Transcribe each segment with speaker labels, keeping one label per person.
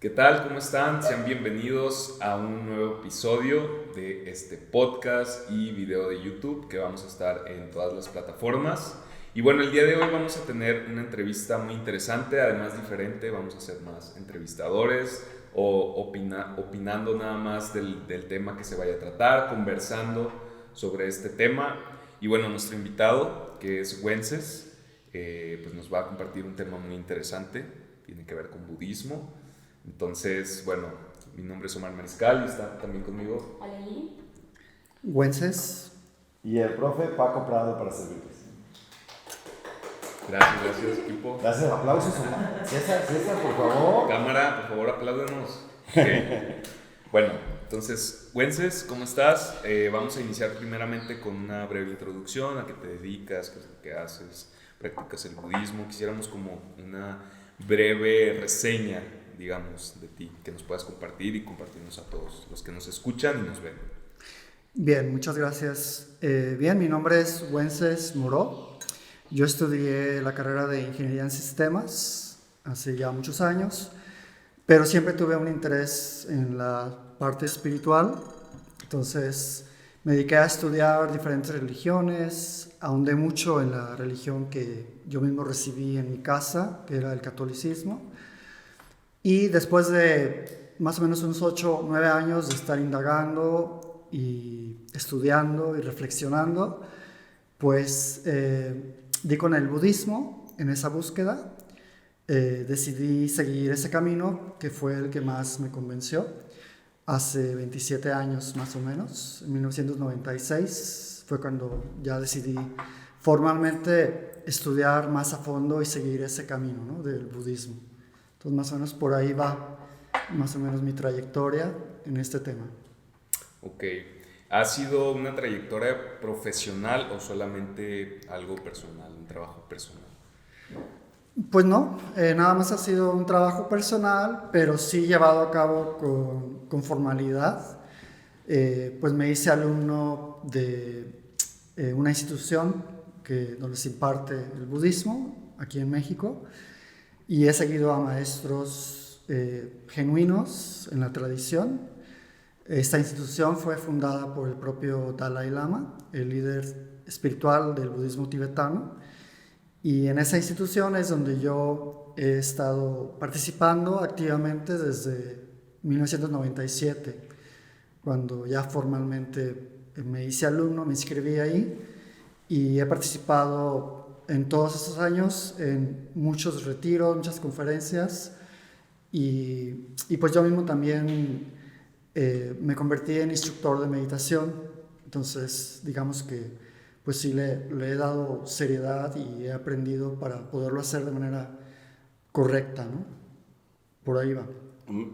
Speaker 1: ¿Qué tal? ¿Cómo están? Sean bienvenidos a un nuevo episodio de este podcast y video de YouTube que vamos a estar en todas las plataformas. Y bueno, el día de hoy vamos a tener una entrevista muy interesante, además diferente. Vamos a ser más entrevistadores o opinando nada más del tema que se vaya a tratar, conversando sobre este tema. Y bueno, nuestro invitado, que es Wences, pues nos va a compartir un tema muy interesante, tiene que ver con budismo. Entonces, bueno, mi nombre es Omar Mariscal y está también conmigo
Speaker 2: Aleí.
Speaker 3: Wences.
Speaker 4: Y el profe Paco Prado para servirles.
Speaker 1: Gracias equipo.
Speaker 4: Gracias, aplausos, Omar. César, por favor.
Speaker 1: Cámara, por favor, apláudenos. Okay. Bueno, entonces, Wences, ¿cómo estás? Vamos a iniciar primeramente con una breve introducción, a qué te dedicas, qué es lo que haces, practicas el budismo. Quisiéramos como una breve reseña, digamos, de ti, que nos puedas compartir y compartirnos a todos los que nos escuchan y nos ven.
Speaker 3: Bien, muchas gracias. Bien, mi nombre es Wences Moró. Yo estudié la carrera de Ingeniería en Sistemas hace ya muchos años, pero siempre tuve un interés en la parte espiritual. Entonces me dediqué a estudiar diferentes religiones, ahondé mucho en la religión que yo mismo recibí en mi casa, que era el catolicismo. Y después de más o menos unos 8 o 9 años de estar indagando y estudiando y reflexionando, pues di con el budismo en esa búsqueda. Decidí seguir ese camino, que fue el que más me convenció. Hace 27 años más o menos, en 1996, fue cuando ya decidí formalmente estudiar más a fondo y seguir ese camino, ¿no?, del budismo. Entonces, más o menos por ahí va más o menos mi trayectoria en este tema.
Speaker 1: Ok. ¿Ha sido una trayectoria profesional o solamente algo personal, un trabajo personal?
Speaker 3: Pues no, nada más ha sido un trabajo personal, pero sí llevado a cabo con formalidad. Pues me hice alumno de una institución donde se imparte el budismo, aquí en México, y he seguido a maestros genuinos en la tradición. Esta institución fue fundada por el propio Dalai Lama, el líder espiritual del budismo tibetano, y en esa institución es donde yo he estado participando activamente desde 1997, cuando ya formalmente me hice alumno, me inscribí ahí y he participado en todos esos años en muchos retiros, muchas conferencias y pues yo mismo también me convertí en instructor de meditación. Entonces digamos que pues sí le he dado seriedad y he aprendido para poderlo hacer de manera correcta, ¿no? Por ahí va.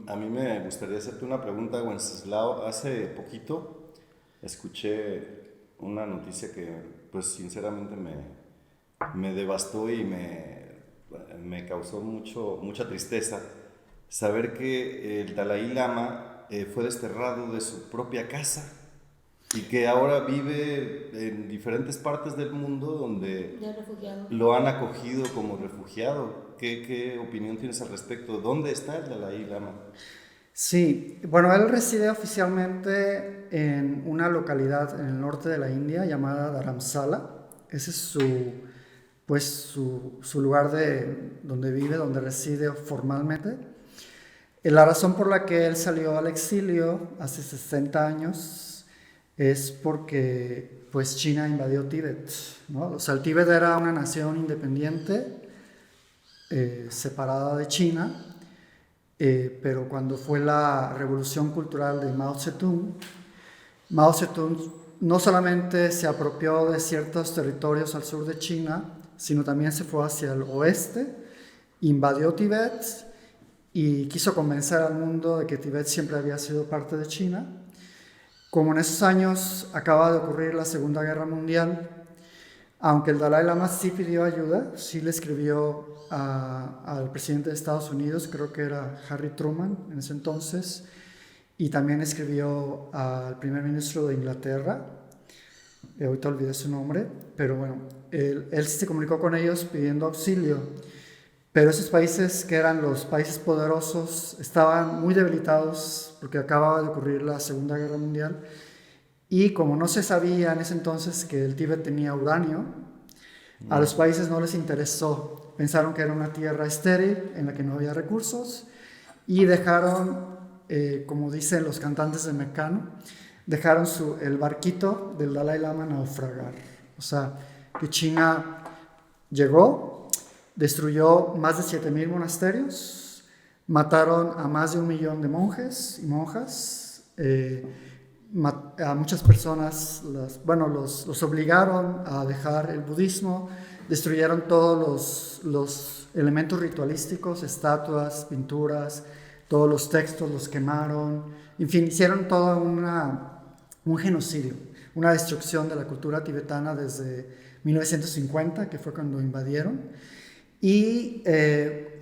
Speaker 4: A mí me gustaría hacerte una pregunta, Wenceslao. Hace poquito escuché una noticia que, pues sinceramente me devastó y me causó mucha tristeza. Saber que el Dalai Lama fue desterrado de su propia casa y que ahora vive en diferentes partes del mundo donde lo han acogido como refugiado. ¿Qué opinión tienes al respecto? ¿Dónde está el Dalai Lama?
Speaker 3: Sí, bueno, él reside oficialmente en una localidad en el norte de la India llamada Dharamsala. Ese es su lugar donde vive, donde reside formalmente. La razón por la que él salió al exilio hace 60 años es porque pues China invadió Tíbet, ¿no? O sea, el Tíbet era una nación independiente, separada de China, pero cuando fue la revolución cultural de Mao Zedong no solamente se apropió de ciertos territorios al sur de China, sino también se fue hacia el oeste, invadió Tíbet y quiso convencer al mundo de que Tíbet siempre había sido parte de China. Como en esos años acaba de ocurrir la Segunda Guerra Mundial, aunque el Dalai Lama sí pidió ayuda, sí le escribió al presidente de Estados Unidos, creo que era Harry Truman en ese entonces, y también escribió al primer ministro de Inglaterra, ahorita olvidé su nombre, pero bueno, él sí se comunicó con ellos pidiendo auxilio. pero esos países que eran los países poderosos estaban muy debilitados porque acababa de ocurrir la Segunda Guerra Mundial y como no se sabía en ese entonces que el Tíbet tenía uranio, a los países no les interesó. Pensaron que era una tierra estéril en la que no había recursos y dejaron, como dicen los cantantes de Mecano, dejaron el barquito del Dalai Lama naufragar. O sea, que China llegó, destruyó más de 7,000 monasterios, mataron a más de 1 millón de monjes y monjas, a muchas personas los obligaron a dejar el budismo, destruyeron todos los elementos ritualísticos, estatuas, pinturas, todos los textos los quemaron, en fin, hicieron todo un genocidio, una destrucción de la cultura tibetana desde 1950, que fue cuando invadieron. Y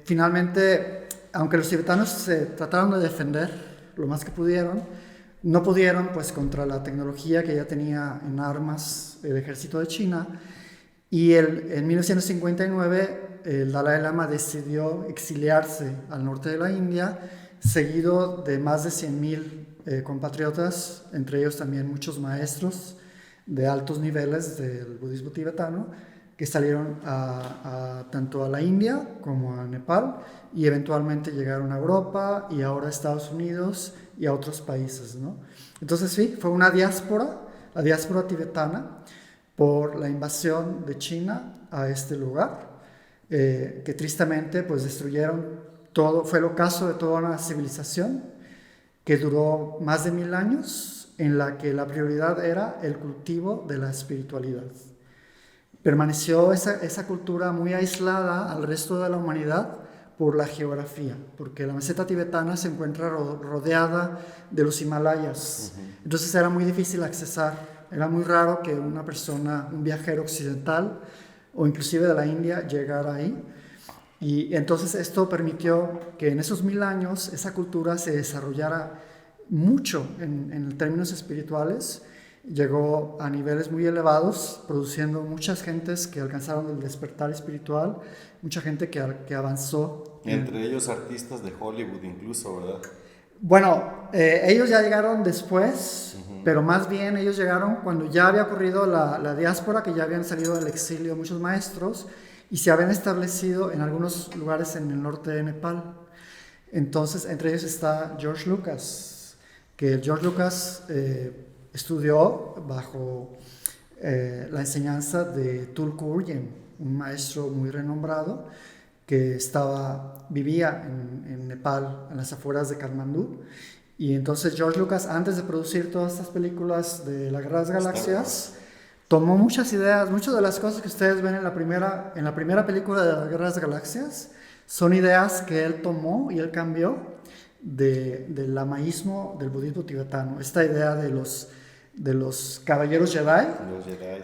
Speaker 3: finalmente, aunque los tibetanos se trataron de defender lo más que pudieron, no pudieron pues contra la tecnología que ya tenía en armas el ejército de China. Y en 1959 el Dalai Lama decidió exiliarse al norte de la India, seguido de más de 100,000 compatriotas, entre ellos también muchos maestros de altos niveles del budismo tibetano, que salieron tanto a la India como a Nepal y eventualmente llegaron a Europa y ahora a Estados Unidos y a otros países, ¿no? Entonces sí, fue una diáspora, la diáspora tibetana, por la invasión de China a este lugar, que tristemente pues destruyeron todo, fue el ocaso de toda una civilización que duró más de 1000 años, en la que la prioridad era el cultivo de la espiritualidad. Permaneció esa cultura muy aislada al resto de la humanidad por la geografía, porque la meseta tibetana se encuentra rodeada de los Himalayas. Entonces era muy difícil accesar, era muy raro que una persona, un viajero occidental o inclusive de la India llegara ahí. Y entonces esto permitió que en esos 1000 años esa cultura se desarrollara mucho en términos espirituales. Llegó a niveles muy elevados, produciendo muchas gentes que alcanzaron el despertar espiritual, mucha gente que avanzó.
Speaker 4: Entre ellos artistas de Hollywood incluso, ¿verdad?
Speaker 3: Bueno, ellos ya llegaron después, pero más bien ellos llegaron cuando ya había ocurrido la diáspora, que ya habían salido del exilio muchos maestros y se habían establecido en algunos lugares en el norte de Nepal. Entonces, entre ellos está George Lucas, que George Lucas estudió bajo la enseñanza de Tulku Urgyen, un maestro muy renombrado que vivía en Nepal, en las afueras de Katmandú. Y entonces George Lucas, antes de producir todas estas películas de la Guerra de las Galaxias, tomó muchas ideas, muchas de las cosas que ustedes ven en la primera película de la Guerra de las Galaxias son ideas que él tomó y él cambió del lamaísmo, del budismo tibetano. Esta idea de los caballeros Jedi,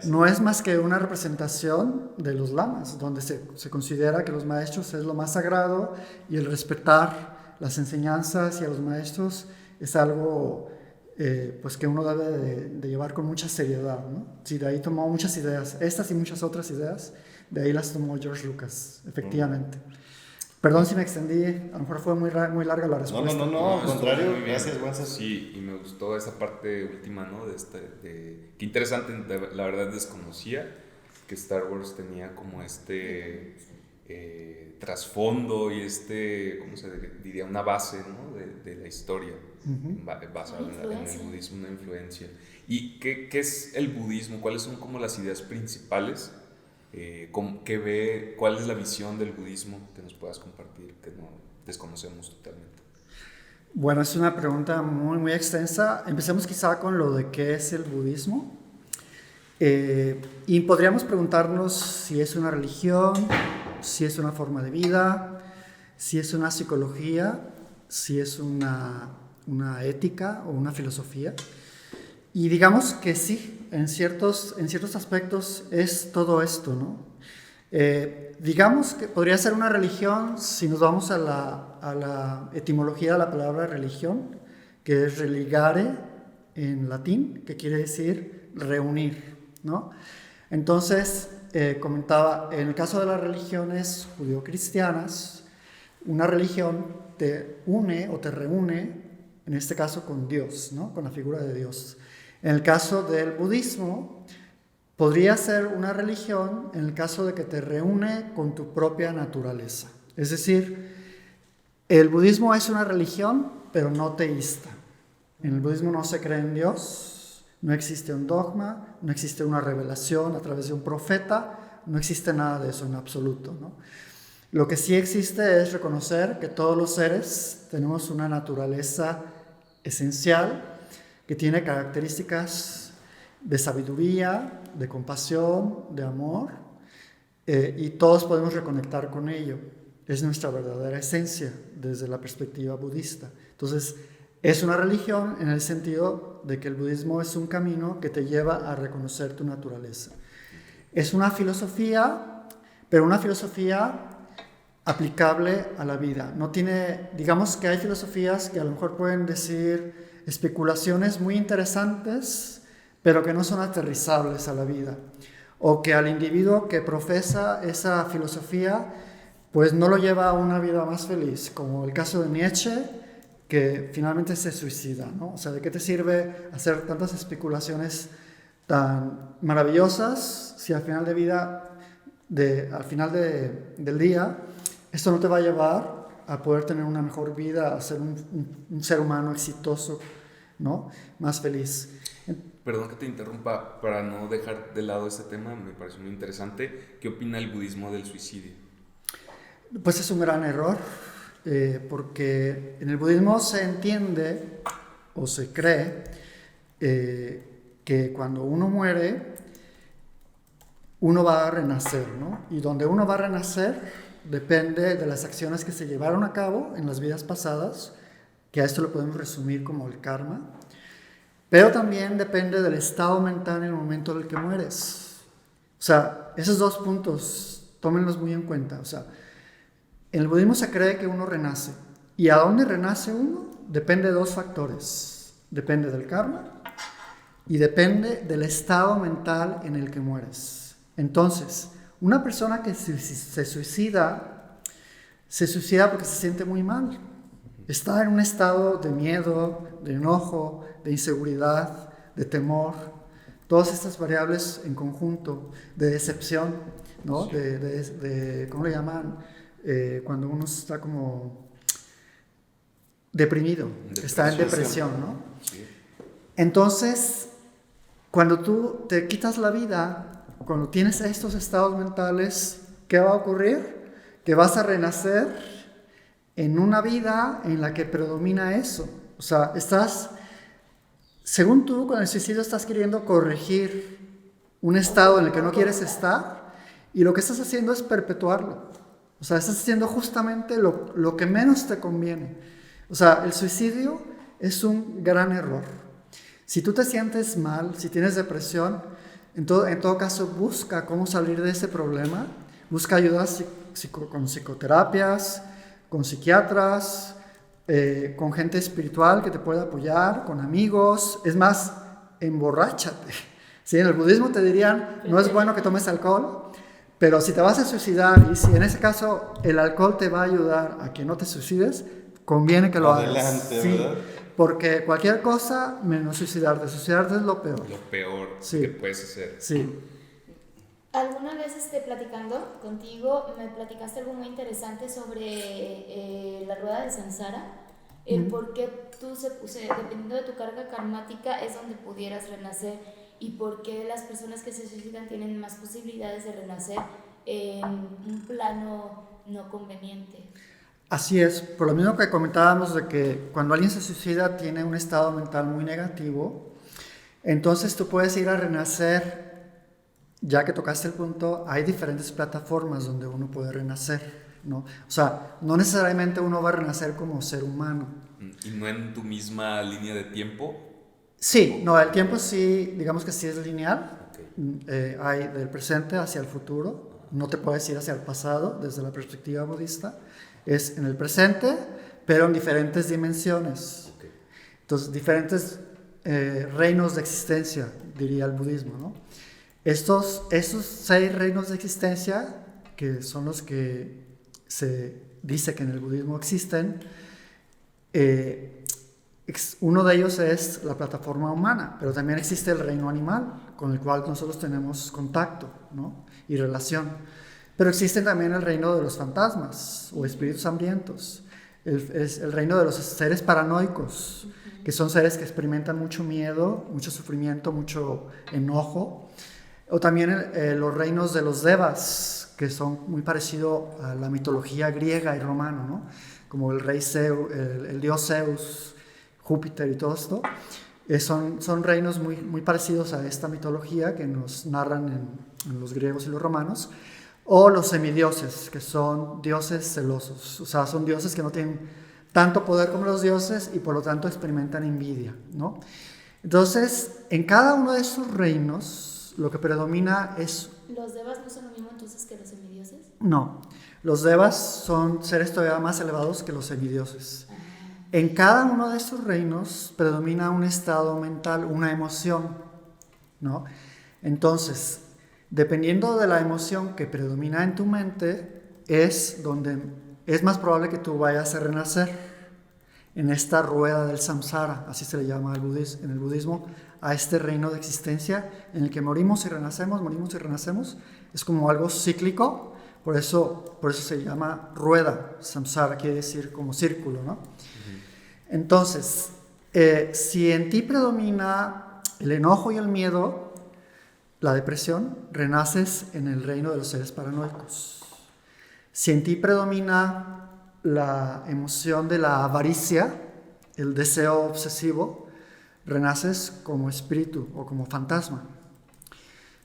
Speaker 3: no es más que una representación de los lamas, donde se considera que los maestros es lo más sagrado y el respetar las enseñanzas y a los maestros es algo pues que uno debe de llevar con mucha seriedad, ¿no? Sí, de ahí tomó muchas ideas, estas y muchas otras ideas, de ahí las tomó George Lucas, efectivamente. Perdón si me extendí, a lo mejor fue muy larga la respuesta.
Speaker 4: No, al contrario, gracias, Wences.
Speaker 1: Sí, y me gustó esa parte última, ¿no? Qué interesante, la verdad desconocía que Star Wars tenía como trasfondo y ¿cómo se diría? Una base, ¿no? de la historia, basada en el budismo, una influencia. ¿Y qué es el budismo? ¿Cuáles son como las ideas principales? ¿Cuál es la visión del budismo que nos puedas compartir, que no desconocemos totalmente?
Speaker 3: Bueno, es una pregunta muy, muy extensa. Empecemos quizá con lo de qué es el budismo. Y podríamos preguntarnos si es una religión, si es una forma de vida, si es una psicología, si es una ética o una filosofía. Y digamos que sí, en ciertos aspectos es todo esto, ¿no? Digamos que podría ser una religión si nos vamos a la etimología de la palabra religión, que es religare en latín, que quiere decir reunir, ¿no? Entonces, comentaba, en el caso de las religiones judío-cristianas, una religión te une o te reúne, en este caso con Dios, ¿no? Con la figura de Dios. En el caso del budismo, podría ser una religión en el caso de que te reúne con tu propia naturaleza. Es decir, el budismo es una religión, pero no teísta. En el budismo no se cree en Dios, no existe un dogma, no existe una revelación a través de un profeta, no existe nada de eso en absoluto, ¿no? Lo que sí existe es reconocer que todos los seres tenemos una naturaleza esencial que tiene características de sabiduría, de compasión, de amor, y todos podemos reconectar con ello. Es nuestra verdadera esencia desde la perspectiva budista. Entonces, es una religión en el sentido de que el budismo es un camino que te lleva a reconocer tu naturaleza. Es una filosofía, pero una filosofía aplicable a la vida. No tiene, digamos que hay filosofías que a lo mejor pueden decir especulaciones muy interesantes, pero que no son aterrizables a la vida. O que al individuo que profesa esa filosofía, pues no lo lleva a una vida más feliz, como el caso de Nietzsche, que finalmente se suicida, ¿no? O sea, ¿de qué te sirve hacer tantas especulaciones tan maravillosas si al final del día esto no te va a llevar a poder tener una mejor vida, a ser un ser humano exitoso, ¿no? Más feliz?
Speaker 1: Perdón que te interrumpa, para no dejar de lado este tema, me parece muy interesante. ¿Qué opina el budismo del suicidio?
Speaker 3: Pues es un gran error, porque en el budismo se entiende o se cree que cuando uno muere, uno va a renacer, ¿no? Y donde uno va a renacer depende de las acciones que se llevaron a cabo en las vidas pasadas, que a esto lo podemos resumir como el karma, pero también depende del estado mental en el momento en el que mueres. O sea, esos dos puntos, tómenlos muy en cuenta. O sea, en el budismo se cree que uno renace. ¿Y a dónde renace uno? Depende de dos factores. Depende del karma y depende del estado mental en el que mueres. Entonces, una persona que se suicida porque se siente muy mal. Está en un estado de miedo, de enojo, de inseguridad, de temor. Todas estas variables en conjunto, de decepción, ¿no? ¿Cómo le llaman? Cuando uno está como deprimido, está en depresión, ¿no? Sí. Entonces, cuando tú te quitas la vida, cuando tienes estos estados mentales, ¿qué va a ocurrir? Que vas a renacer en una vida en la que predomina eso. O sea, según tú, con el suicidio estás queriendo corregir un estado en el que no quieres estar, y lo que estás haciendo es perpetuarlo. O sea, estás haciendo justamente lo que menos te conviene. O sea, el suicidio es un gran error. Si tú te sientes mal, si tienes depresión, en todo caso busca cómo salir de ese problema. Busca ayuda con psicoterapias, con psiquiatras, con gente espiritual que te pueda apoyar, con amigos. Es más, emborráchate. ¿Sí? En el budismo te dirían, no es bueno que tomes alcohol, pero si te vas a suicidar y si en ese caso el alcohol te va a ayudar a que no te suicides, conviene que lo hagas. Sí, ¿verdad? Porque cualquier cosa menos suicidarte. Suicidarte es lo peor.
Speaker 1: Lo peor que puedes hacer.
Speaker 3: Sí.
Speaker 2: Alguna vez platicando contigo, me platicaste algo muy interesante sobre la rueda de Samsara, el por qué dependiendo de tu carga karmática es donde pudieras renacer, y por qué las personas que se suicidan tienen más posibilidades de renacer en un plano no conveniente.
Speaker 3: Así es, por lo mismo que comentábamos de que cuando alguien se suicida tiene un estado mental muy negativo, entonces tú puedes ir a renacer. Ya que tocaste el punto, hay diferentes plataformas donde uno puede renacer, ¿no? O sea, no necesariamente uno va a renacer como ser humano.
Speaker 1: ¿Y no en tu misma línea de tiempo?
Speaker 3: Sí, no, el tiempo sí, digamos que sí es lineal. Okay. Hay del presente hacia el futuro. No te puedes ir hacia el pasado desde la perspectiva budista. Es en el presente, pero en diferentes dimensiones. Okay. Entonces, diferentes reinos de existencia, diría el budismo, ¿no? Estos 6 reinos de existencia, que son los que se dice que en el budismo existen, uno de ellos es la plataforma humana, pero también existe el reino animal, con el cual nosotros tenemos contacto, ¿no? Y relación. Pero existe también el reino de los fantasmas o espíritus hambrientos, es el reino de los seres paranoicos, que son seres que experimentan mucho miedo, mucho sufrimiento, mucho enojo. O también los reinos de los devas, que son muy parecidos a la mitología griega y romana, ¿no? Como el rey Zeus, el dios Zeus, Júpiter y todo esto. Son reinos muy, muy parecidos a esta mitología que nos narran en los griegos y los romanos. O los semidioses, que son dioses celosos. O sea, son dioses que no tienen tanto poder como los dioses y por lo tanto experimentan envidia, ¿no? Entonces, en cada uno de esos reinos, lo que predomina es...
Speaker 2: ¿Los devas no son lo mismo entonces que los semidioses?
Speaker 3: No, los devas son seres todavía más elevados que los semidioses. En cada uno de esos reinos predomina un estado mental, una emoción, ¿no? Entonces, dependiendo de la emoción que predomina en tu mente, es donde es más probable que tú vayas a renacer en esta rueda del samsara, así se le llama en el budismo, a este reino de existencia en el que morimos y renacemos. Es como algo cíclico, por eso se llama rueda, samsara, quiere decir como círculo, ¿no? Entonces, si en ti predomina el enojo y el miedo, la depresión, renaces en el reino de los seres paranoicos. Si en ti predomina la emoción de la avaricia, el deseo obsesivo, renaces como espíritu o como fantasma.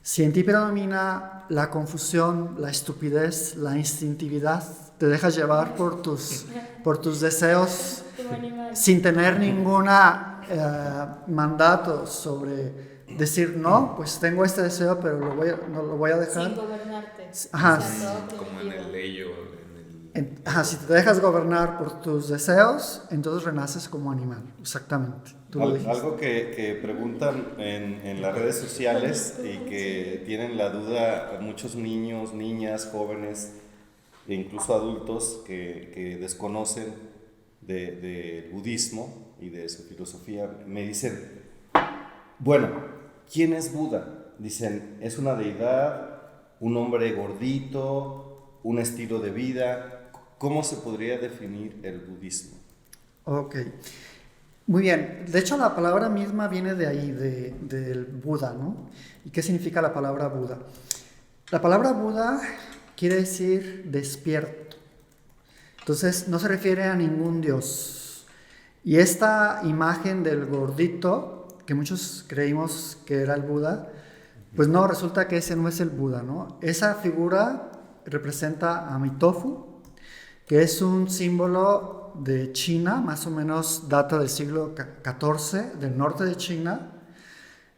Speaker 3: Si en ti predomina la confusión, la estupidez, la instintividad, te dejas llevar por tus deseos sin tener ninguna mandato sobre decir, no, pues tengo este deseo, pero no lo voy a dejar.
Speaker 2: Sin gobernarte.
Speaker 3: Ajá.
Speaker 1: Como en el leyo.
Speaker 3: Si te dejas gobernar por tus deseos, entonces renaces como animal, exactamente.
Speaker 4: Algo que preguntan en las redes sociales y que tienen la duda muchos niños, niñas, jóvenes e incluso adultos que desconocen del budismo y de su filosofía, me dicen, bueno, ¿quién es Buda? Dicen, ¿es una deidad, un hombre gordito, un estilo de vida? ¿Cómo se podría definir el budismo?
Speaker 3: Ok, muy bien. De hecho, la palabra misma viene de ahí, del Buda, ¿no? ¿Y qué significa la palabra Buda? La palabra Buda quiere decir despierto. Entonces, no se refiere a ningún dios. Y esta imagen del gordito, que muchos creímos que era el Buda, pues no, resulta que ese no es el Buda, ¿no? Esa figura representa a Mitofu, que es un símbolo de China, más o menos data del siglo XIV, del norte de China.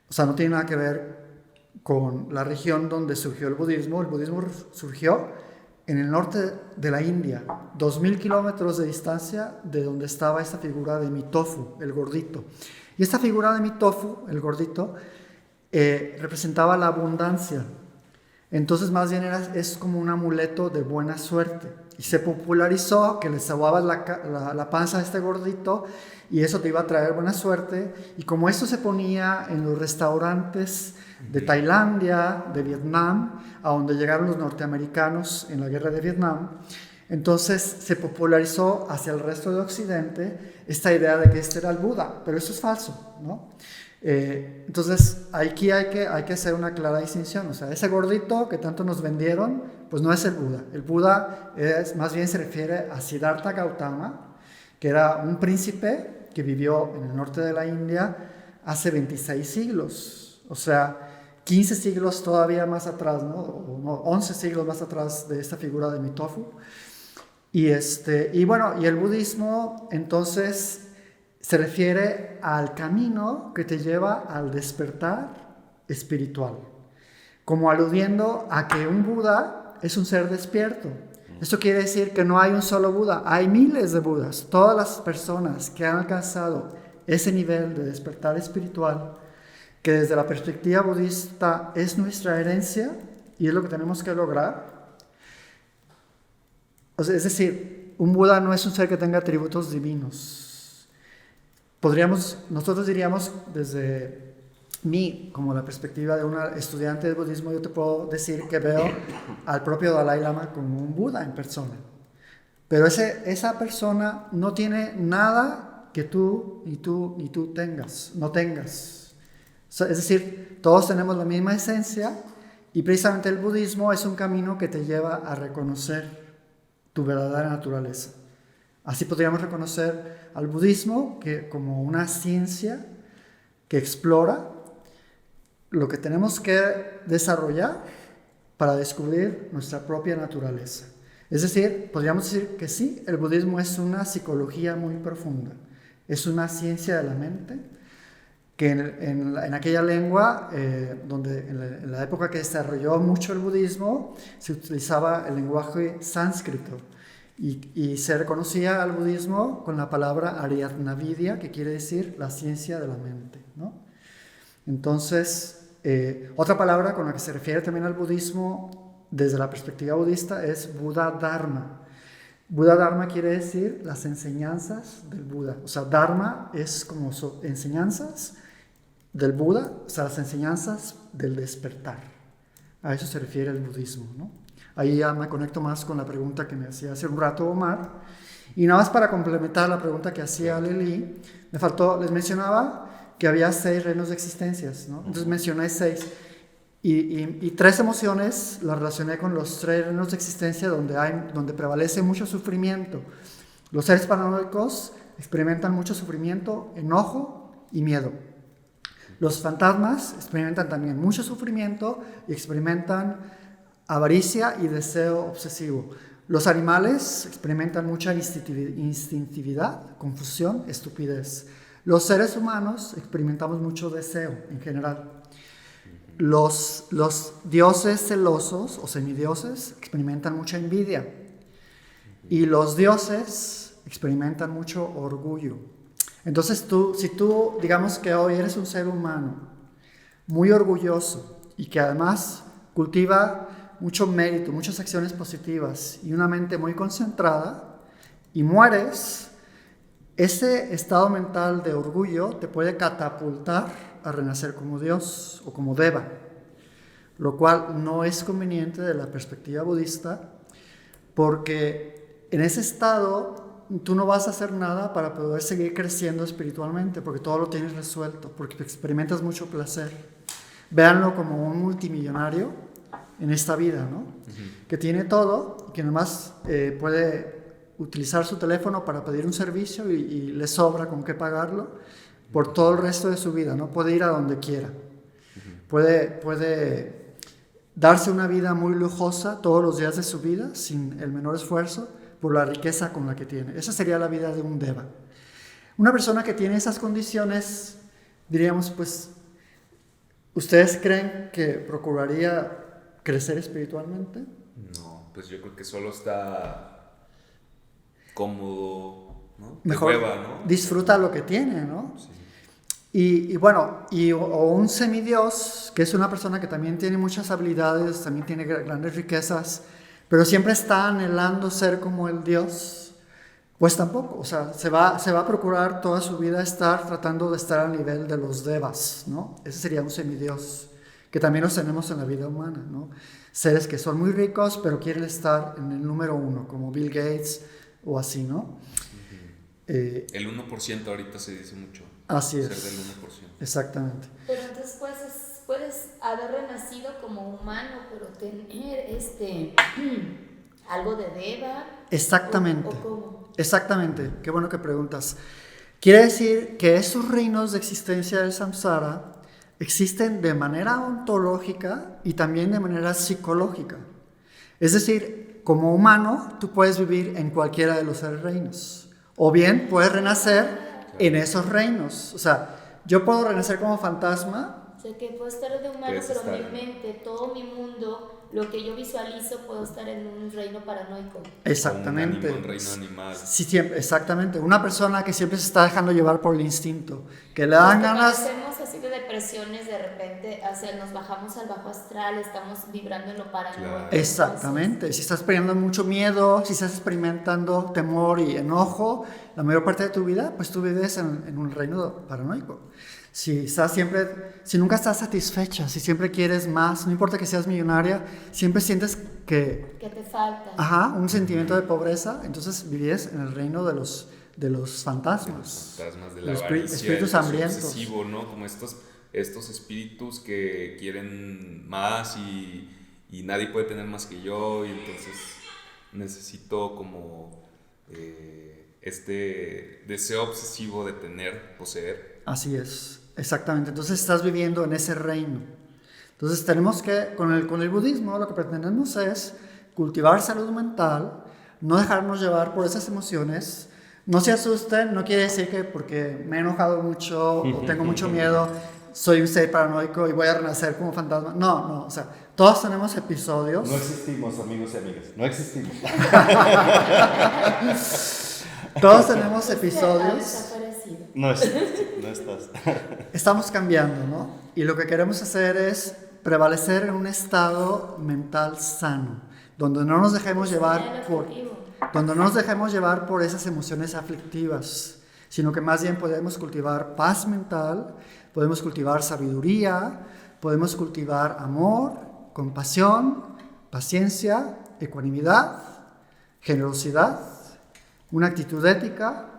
Speaker 3: O sea, no tiene nada que ver con la región donde surgió el budismo. El budismo surgió en el norte de la India, 2000 kilómetros de distancia de donde estaba esta figura de Mitofu, el gordito. Y esta figura de Mitofu, el gordito, representaba la abundancia. Entonces más bien es como un amuleto de buena suerte. Y se popularizó que le sobabas la panza a este gordito y eso te iba a traer buena suerte. Y como esto se ponía en los restaurantes de Tailandia, de Vietnam, a donde llegaron los norteamericanos en la guerra de Vietnam, entonces se popularizó hacia el resto de Occidente esta idea de que este era el Buda, pero eso es falso, ¿no? Entonces aquí hay que hacer una clara distinción. O sea, ese gordito que tanto nos vendieron, pues no es el Buda. El Buda más bien se refiere a Siddhartha Gautama, que era un príncipe que vivió en el norte de la India hace 26 siglos. O sea, 15 siglos todavía más atrás, ¿no? 11 siglos más atrás de esta figura de Mitofu. Y el budismo entonces se refiere al camino que te lleva al despertar espiritual, como aludiendo a que un Buda es un ser despierto. Esto quiere decir que no hay un solo Buda, hay miles de Budas. Todas las personas que han alcanzado ese nivel de despertar espiritual que desde la perspectiva budista es nuestra herencia y es lo que tenemos que lograr. O sea, es decir, un Buda no es un ser que tenga atributos divinos. Nosotros diríamos desde mí, como la perspectiva de una estudiante de budismo, yo te puedo decir que veo al propio Dalai Lama como un Buda en persona. Pero esa persona no tiene nada que tú no tengas. O sea, es decir, todos tenemos la misma esencia y precisamente el budismo es un camino que te lleva a reconocer tu verdadera naturaleza. Así podríamos reconocer al budismo como una ciencia que explora lo que tenemos que desarrollar para descubrir nuestra propia naturaleza. Es decir, podríamos decir que sí, el budismo es una psicología muy profunda, es una ciencia de la mente, que en aquella lengua, donde en la época que desarrolló mucho el budismo, se utilizaba el lenguaje sánscrito y se reconocía al budismo con la palabra Aryatnavidya, que quiere decir la ciencia de la mente, ¿no? Entonces, otra palabra con la que se refiere también al budismo desde la perspectiva budista es Buddha Dharma. Buddha Dharma quiere decir las enseñanzas del Buda. O sea, Dharma es como enseñanzas del Buda, o sea, las enseñanzas del despertar. A eso se refiere el budismo, ¿no? Ahí ya me conecto más con la pregunta que me hacía hace un rato Omar. Y nada más para complementar la pregunta que hacía Lili, les mencionaba que había 6 reinos de existencias, ¿no? Entonces mencioné 6. Y 3 emociones las relacioné con los 3 reinos de existencia donde prevalece mucho sufrimiento. Los seres paranoicos experimentan mucho sufrimiento, enojo y miedo. Los fantasmas experimentan también mucho sufrimiento y experimentan avaricia y deseo obsesivo. Los animales experimentan mucha instintividad, confusión, estupidez. Los seres humanos experimentamos mucho deseo en general. Los dioses celosos o semidioses experimentan mucha envidia. Y los dioses experimentan mucho orgullo. Entonces si tú, digamos que hoy eres un ser humano muy orgulloso y que además cultiva mucho mérito, muchas acciones positivas y una mente muy concentrada y mueres, ese estado mental de orgullo te puede catapultar a renacer como Dios o como Deva, lo cual no es conveniente de la perspectiva budista, porque en ese estado tú no vas a hacer nada para poder seguir creciendo espiritualmente, porque todo lo tienes resuelto, porque experimentas mucho placer. Véanlo como un multimillonario en esta vida, ¿no? Que tiene todo y que nomás puede utilizar su teléfono para pedir un servicio y le sobra con qué pagarlo por todo el resto de su vida, ¿no? Puede ir a donde quiera. Puede darse una vida muy lujosa todos los días de su vida sin el menor esfuerzo por la riqueza con la que tiene. Esa sería la vida de un Deva. Una persona que tiene esas condiciones, diríamos, pues, ¿ustedes creen que procuraría crecer espiritualmente?
Speaker 1: No, pues yo creo que solo está cómodo, ¿no?
Speaker 3: Mejor
Speaker 1: hueva, ¿no?
Speaker 3: Disfruta lo que tiene, ¿no?
Speaker 1: Sí.
Speaker 3: O un semidios, que es una persona que también tiene muchas habilidades, también tiene grandes riquezas, pero siempre está anhelando ser como el Dios, pues tampoco, o sea, se va a procurar toda su vida tratando de estar al nivel de los devas, ¿no? Ese sería un semidios, que también los tenemos en la vida humana, ¿no? Seres que son muy ricos, pero quieren estar en el número 1, como Bill Gates o así, ¿no?
Speaker 1: El 1% ahorita se dice mucho.
Speaker 3: Así
Speaker 1: ser
Speaker 3: es.
Speaker 1: del 1%.
Speaker 3: Exactamente.
Speaker 2: Pero entonces puedes haber renacido como humano, pero tener algo de Deva.
Speaker 3: Exactamente.
Speaker 2: ¿O cómo?
Speaker 3: Exactamente. Qué bueno que preguntas. Quiere decir que esos reinos de existencia del samsara existen de manera ontológica y también de manera psicológica. Es decir, como humano, tú puedes vivir en cualquiera de los 3 reinos. O bien puedes renacer en esos reinos. O sea, yo puedo renacer como fantasma.
Speaker 2: O sea, que puedo estar de humano, pero mi mente, todo mi mundo, lo que yo visualizo, puedo estar en un reino paranoico.
Speaker 3: Exactamente.
Speaker 1: Un reino animal.
Speaker 3: Sí, siempre, exactamente. Una persona que siempre se está dejando llevar por el instinto, que le dan ganas.
Speaker 2: Parecemos decir, de depresiones de repente, nos bajamos al bajo astral, estamos vibrando en lo paranoico.
Speaker 1: Claro.
Speaker 3: Exactamente, si estás experimentando mucho miedo, si estás experimentando temor y enojo, la mayor parte de tu vida, pues tú vives en un reino paranoico. Si nunca estás satisfecha, si siempre quieres más, no importa que seas millonaria, siempre sientes que
Speaker 2: te falta.
Speaker 3: Ajá, un sentimiento de pobreza, entonces vives en el reino de los fantasmas.
Speaker 1: Los fantasmas de la
Speaker 3: Los
Speaker 1: avaricia,
Speaker 3: espíritus
Speaker 1: el
Speaker 3: hambrientos.
Speaker 1: obsesivo, ¿no? Como estos espíritus que quieren más y nadie puede tener más que yo, y entonces necesito como este deseo obsesivo de poseer.
Speaker 3: Así es, exactamente. Entonces estás viviendo en ese reino. Entonces tenemos que, con el budismo, lo que pretendemos es cultivar salud mental, no dejarnos llevar por esas emociones. No se asusten, no quiere decir que porque me he enojado mucho o tengo mucho miedo, soy un ser paranoico y voy a renacer como fantasma. No, o sea, todos tenemos episodios.
Speaker 4: No existimos, amigos y amigas, no existimos.
Speaker 3: Todos tenemos episodios.
Speaker 4: No estás.
Speaker 3: Estamos cambiando, ¿no? Y lo que queremos hacer es prevalecer en un estado mental sano, donde no nos dejemos llevar por esas emociones aflictivas, sino que más bien podemos cultivar paz mental, podemos cultivar sabiduría, podemos cultivar amor, compasión, paciencia, ecuanimidad, generosidad, una actitud ética,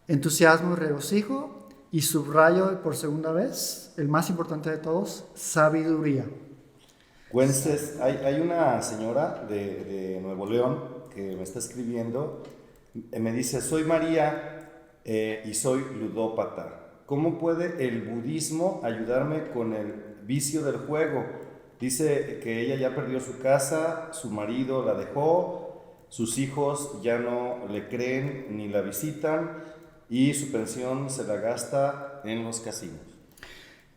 Speaker 3: entusiasmo y regocijo, y subrayo por segunda vez, el más importante de todos, sabiduría.
Speaker 4: Wences, hay una señora de Nuevo León que me está escribiendo, me dice, soy María y soy ludópata. ¿Cómo puede el budismo ayudarme con el vicio del juego? Dice que ella ya perdió su casa, su marido la dejó, sus hijos ya no le creen ni la visitan y su pensión se la gasta en los casinos.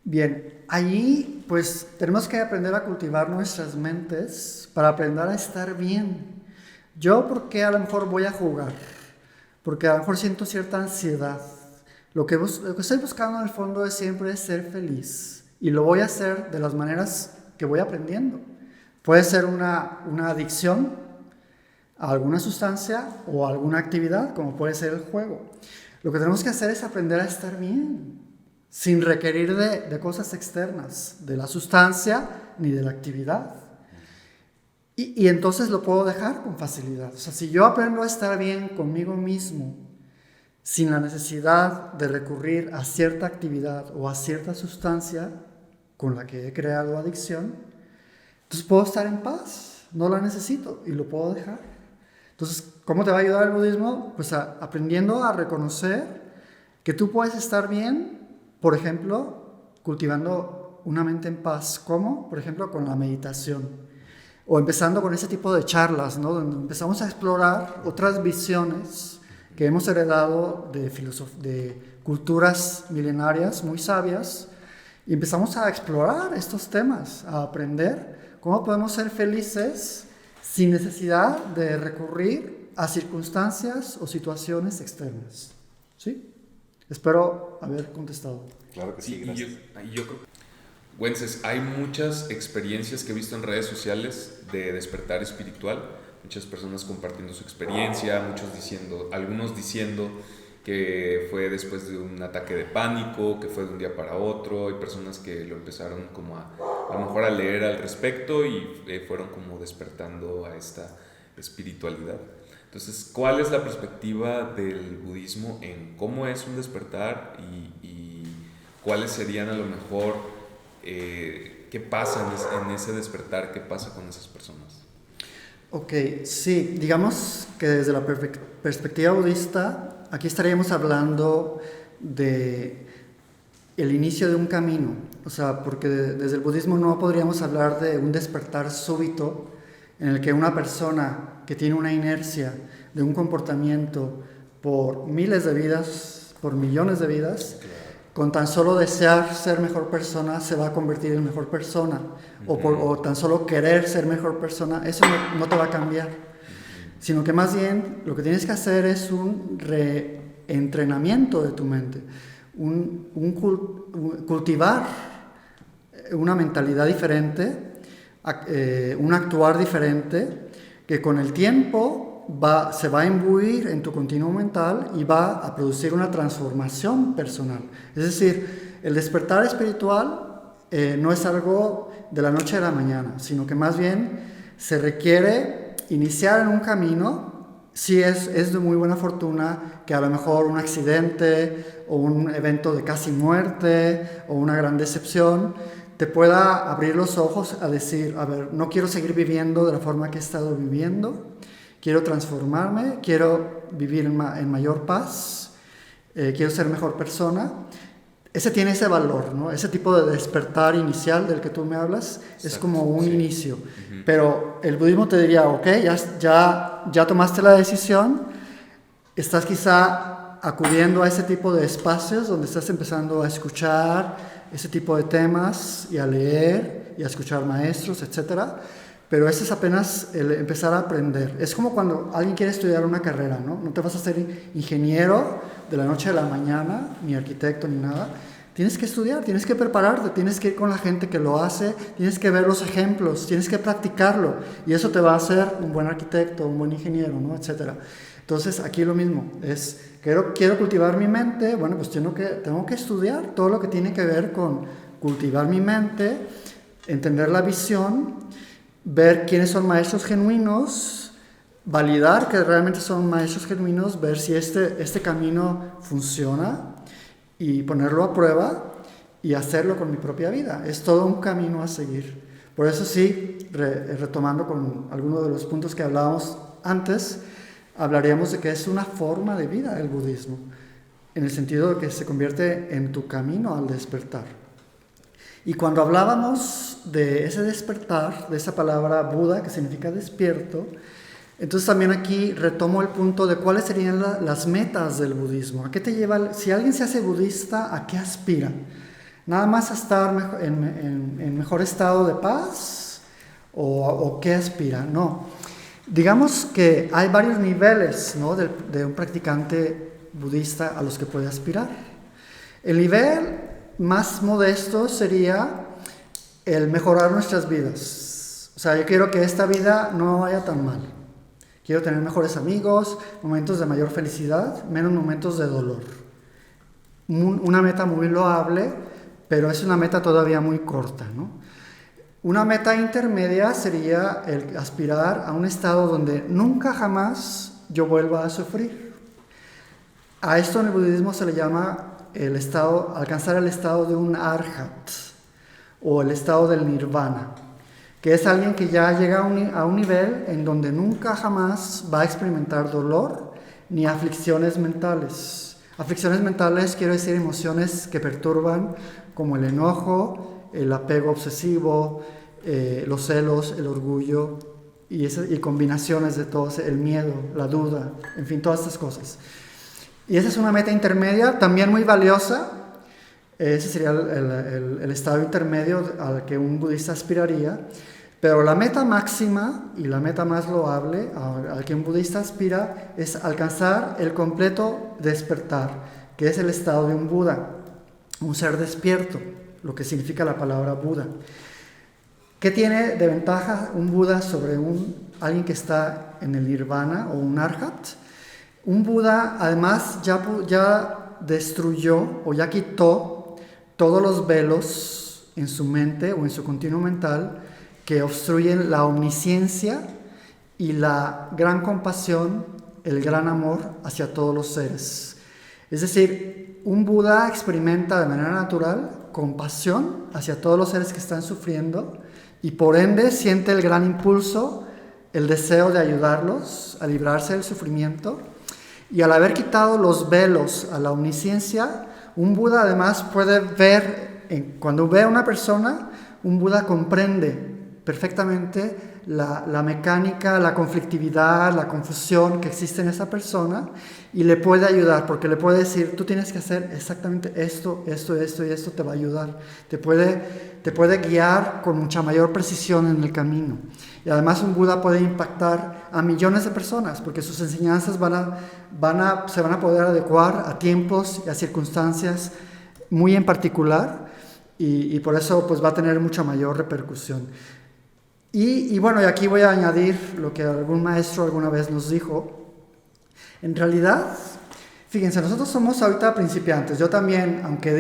Speaker 3: Bien, allí pues tenemos que aprender a cultivar nuestras mentes para aprender a estar bien. Yo, ¿por qué a lo mejor voy a jugar? Porque a lo mejor siento cierta ansiedad. Lo que estoy buscando en el fondo es siempre ser feliz, y lo voy a hacer de las maneras que voy aprendiendo. Puede ser una adicción a alguna sustancia o a alguna actividad, como puede ser el juego. Lo que tenemos que hacer es aprender a estar bien, sin requerir de cosas externas, de la sustancia ni de la actividad. Y entonces lo puedo dejar con facilidad. O sea, si yo aprendo a estar bien conmigo mismo, sin la necesidad de recurrir a cierta actividad o a cierta sustancia con la que he creado adicción, entonces puedo estar en paz, no la necesito y lo puedo dejar. Entonces, ¿cómo te va a ayudar el budismo? Pues aprendiendo a reconocer que tú puedes estar bien, por ejemplo, cultivando una mente en paz. ¿Cómo? Por ejemplo, con la meditación. O empezando con ese tipo de charlas, ¿no? Donde empezamos a explorar otras visiones que hemos heredado de culturas milenarias muy sabias, y empezamos a explorar estos temas, a aprender cómo podemos ser felices sin necesidad de recurrir a circunstancias o situaciones externas. ¿Sí? Espero haber contestado.
Speaker 4: Claro que sí, gracias.
Speaker 1: Yo creo, Wences, hay muchas experiencias que he visto en redes sociales de despertar espiritual, muchas personas compartiendo su experiencia, algunos diciendo que fue después de un ataque de pánico, que fue de un día para otro. Hay personas que lo empezaron como a lo mejor a leer al respecto y fueron como despertando a esta espiritualidad. Entonces, ¿cuál es la perspectiva del budismo en cómo es un despertar y cuáles serían a lo mejor qué pasa en ese despertar, qué pasa con esas personas?
Speaker 3: Ok, sí, digamos que desde la perspectiva budista, aquí estaríamos hablando de el inicio de un camino. O sea, porque desde el budismo no podríamos hablar de un despertar súbito en el que una persona que tiene una inercia de un comportamiento por miles de vidas, por millones de vidas, con tan solo desear ser mejor persona se va a convertir en mejor persona, o tan solo querer ser mejor persona, eso no te va a cambiar, sino que más bien lo que tienes que hacer es un reentrenamiento de tu mente, cultivar una mentalidad diferente, un actuar diferente, que con el tiempo se va a imbuir en tu continuo mental y va a producir una transformación personal. Es decir, el despertar espiritual no es algo de la noche a la mañana, sino que más bien se requiere iniciar en un camino. Sí es de muy buena fortuna que a lo mejor un accidente o un evento de casi muerte o una gran decepción te pueda abrir los ojos a decir, a ver, no quiero seguir viviendo de la forma que he estado viviendo, quiero transformarme, quiero vivir en mayor paz, quiero ser mejor persona. Ese tiene ese valor, ¿no? Ese tipo de despertar inicial del que tú me hablas. Exacto, es como un inicio. Uh-huh. Pero el budismo te diría, ok, ya tomaste la decisión, estás quizá acudiendo a ese tipo de espacios donde estás empezando a escuchar ese tipo de temas y a leer y a escuchar maestros, etcétera. Pero ese es apenas el empezar a aprender. Es como cuando alguien quiere estudiar una carrera, ¿no? No te vas a hacer ingeniero de la noche a la mañana, ni arquitecto, ni nada. Tienes que estudiar, tienes que prepararte, tienes que ir con la gente que lo hace, tienes que ver los ejemplos, tienes que practicarlo. Y eso te va a hacer un buen arquitecto, un buen ingeniero, ¿no? Etcétera. Entonces, aquí lo mismo. Quiero cultivar mi mente. Bueno, pues tengo que estudiar todo lo que tiene que ver con cultivar mi mente, entender la visión, ver quiénes son maestros genuinos, validar que realmente son maestros genuinos, ver si este camino funciona y ponerlo a prueba y hacerlo con mi propia vida. Es todo un camino a seguir. Por eso sí, retomando con algunos de los puntos que hablábamos antes, hablaríamos de que es una forma de vida el budismo, en el sentido de que se convierte en tu camino al despertar. Y cuando hablábamos de ese despertar, de esa palabra Buda, que significa despierto, entonces también aquí retomo el punto de cuáles serían las metas del budismo. ¿A qué te lleva? Si alguien se hace budista, ¿a qué aspira? ¿Nada más a estar en mejor estado de paz? ¿O qué aspira? No. Digamos que hay varios niveles, ¿no?, de un practicante budista a los que puede aspirar. El nivel más modesto sería el mejorar nuestras vidas. O sea, yo quiero que esta vida no vaya tan mal. Quiero tener mejores amigos, momentos de mayor felicidad, menos momentos de dolor. Una meta muy loable, pero es una meta todavía muy corta, ¿no? Una meta intermedia sería el aspirar a un estado donde nunca jamás yo vuelva a sufrir. A esto en el budismo se le llama alcanzar el estado de un arhat o el estado del nirvana, que es alguien que ya llega a un nivel en donde nunca jamás va a experimentar dolor ni aflicciones mentales. Aflicciones mentales quiero decir emociones que perturban, como el enojo, el apego obsesivo, los celos, el orgullo y combinaciones de todos, el miedo, la duda, en fin, todas estas cosas. Y esa es una meta intermedia, también muy valiosa. Ese sería el estado intermedio al que un budista aspiraría. Pero la meta máxima y la meta más loable al que un budista aspira es alcanzar el completo despertar, que es el estado de un Buda, un ser despierto, lo que significa la palabra Buda. ¿Qué tiene de ventaja un Buda sobre alguien que está en el nirvana o un arhat? Un Buda además ya destruyó o ya quitó todos los velos en su mente o en su continuo mental que obstruyen la omnisciencia y la gran compasión, el gran amor hacia todos los seres. Es decir, un Buda experimenta de manera natural compasión hacia todos los seres que están sufriendo y por ende siente el gran impulso, el deseo de ayudarlos a librarse del sufrimiento. Y al haber quitado los velos a la omnisciencia, un Buda además puede ver, cuando ve a una persona, un Buda comprende perfectamente la mecánica, la conflictividad, la confusión que existe en esa persona y le puede ayudar, porque le puede decir, tú tienes que hacer exactamente esto y esto te va a ayudar. Te puede guiar con mucha mayor precisión en el camino. Y además un Buda puede impactar a millones de personas, porque sus enseñanzas se van a poder adecuar a tiempos y a circunstancias muy en particular, y por eso pues va a tener mucha mayor repercusión. Y bueno, y aquí voy a añadir lo que algún maestro alguna vez nos dijo. En realidad, fíjense, nosotros somos ahorita principiantes. Yo también, aunque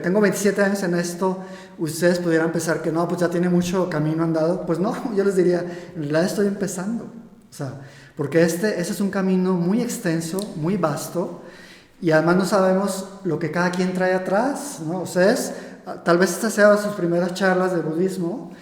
Speaker 3: tengo 27 años en esto, ustedes pudieran pensar que no, pues ya tiene mucho camino andado. Pues no, yo les diría, en realidad estoy empezando. O sea, porque ese es un camino muy extenso, muy vasto, y además no sabemos lo que cada quien trae atrás, ¿no? Ustedes, tal vez estas sean sus primeras charlas de budismo,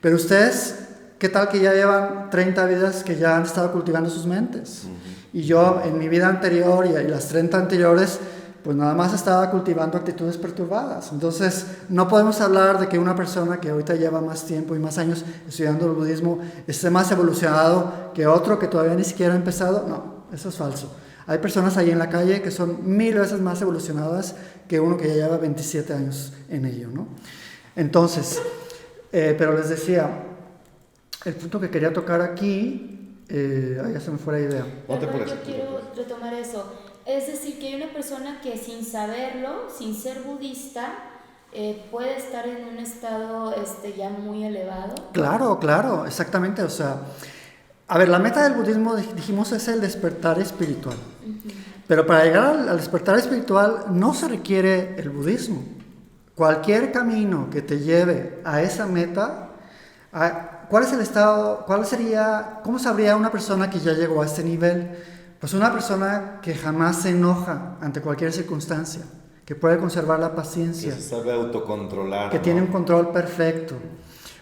Speaker 3: pero ustedes, ¿qué tal que ya llevan 30 vidas que ya han estado cultivando sus mentes? Y yo en mi vida anterior y las 30 anteriores, pues nada más estaba cultivando actitudes perturbadas. Entonces, no podemos hablar de que una persona que ahorita lleva más tiempo y más años estudiando el budismo esté más evolucionado que otro que todavía ni siquiera ha empezado. No, eso es falso. Hay personas ahí en la calle que son 1000 veces más evolucionadas que uno que ya lleva 27 años en ello, ¿no? Entonces, pero les decía, el punto que quería tocar aquí, ya se me fue la idea.
Speaker 2: Yo quiero retomar eso. Es decir, que hay una persona que sin saberlo, sin ser budista, puede estar en un estado ya muy elevado.
Speaker 3: Claro, exactamente. O sea, a ver, la meta del budismo, dijimos, es el despertar espiritual. Uh-huh. Pero para llegar al despertar espiritual no se requiere el budismo. Cualquier camino que te lleve a esa meta, ¿cuál es el estado? ¿Cómo sabría una persona que ya llegó a este nivel? Pues una persona que jamás se enoja ante cualquier circunstancia, que puede conservar la paciencia,
Speaker 4: que se sabe autocontrolar,
Speaker 3: que
Speaker 4: ¿no?
Speaker 3: tiene un control perfecto.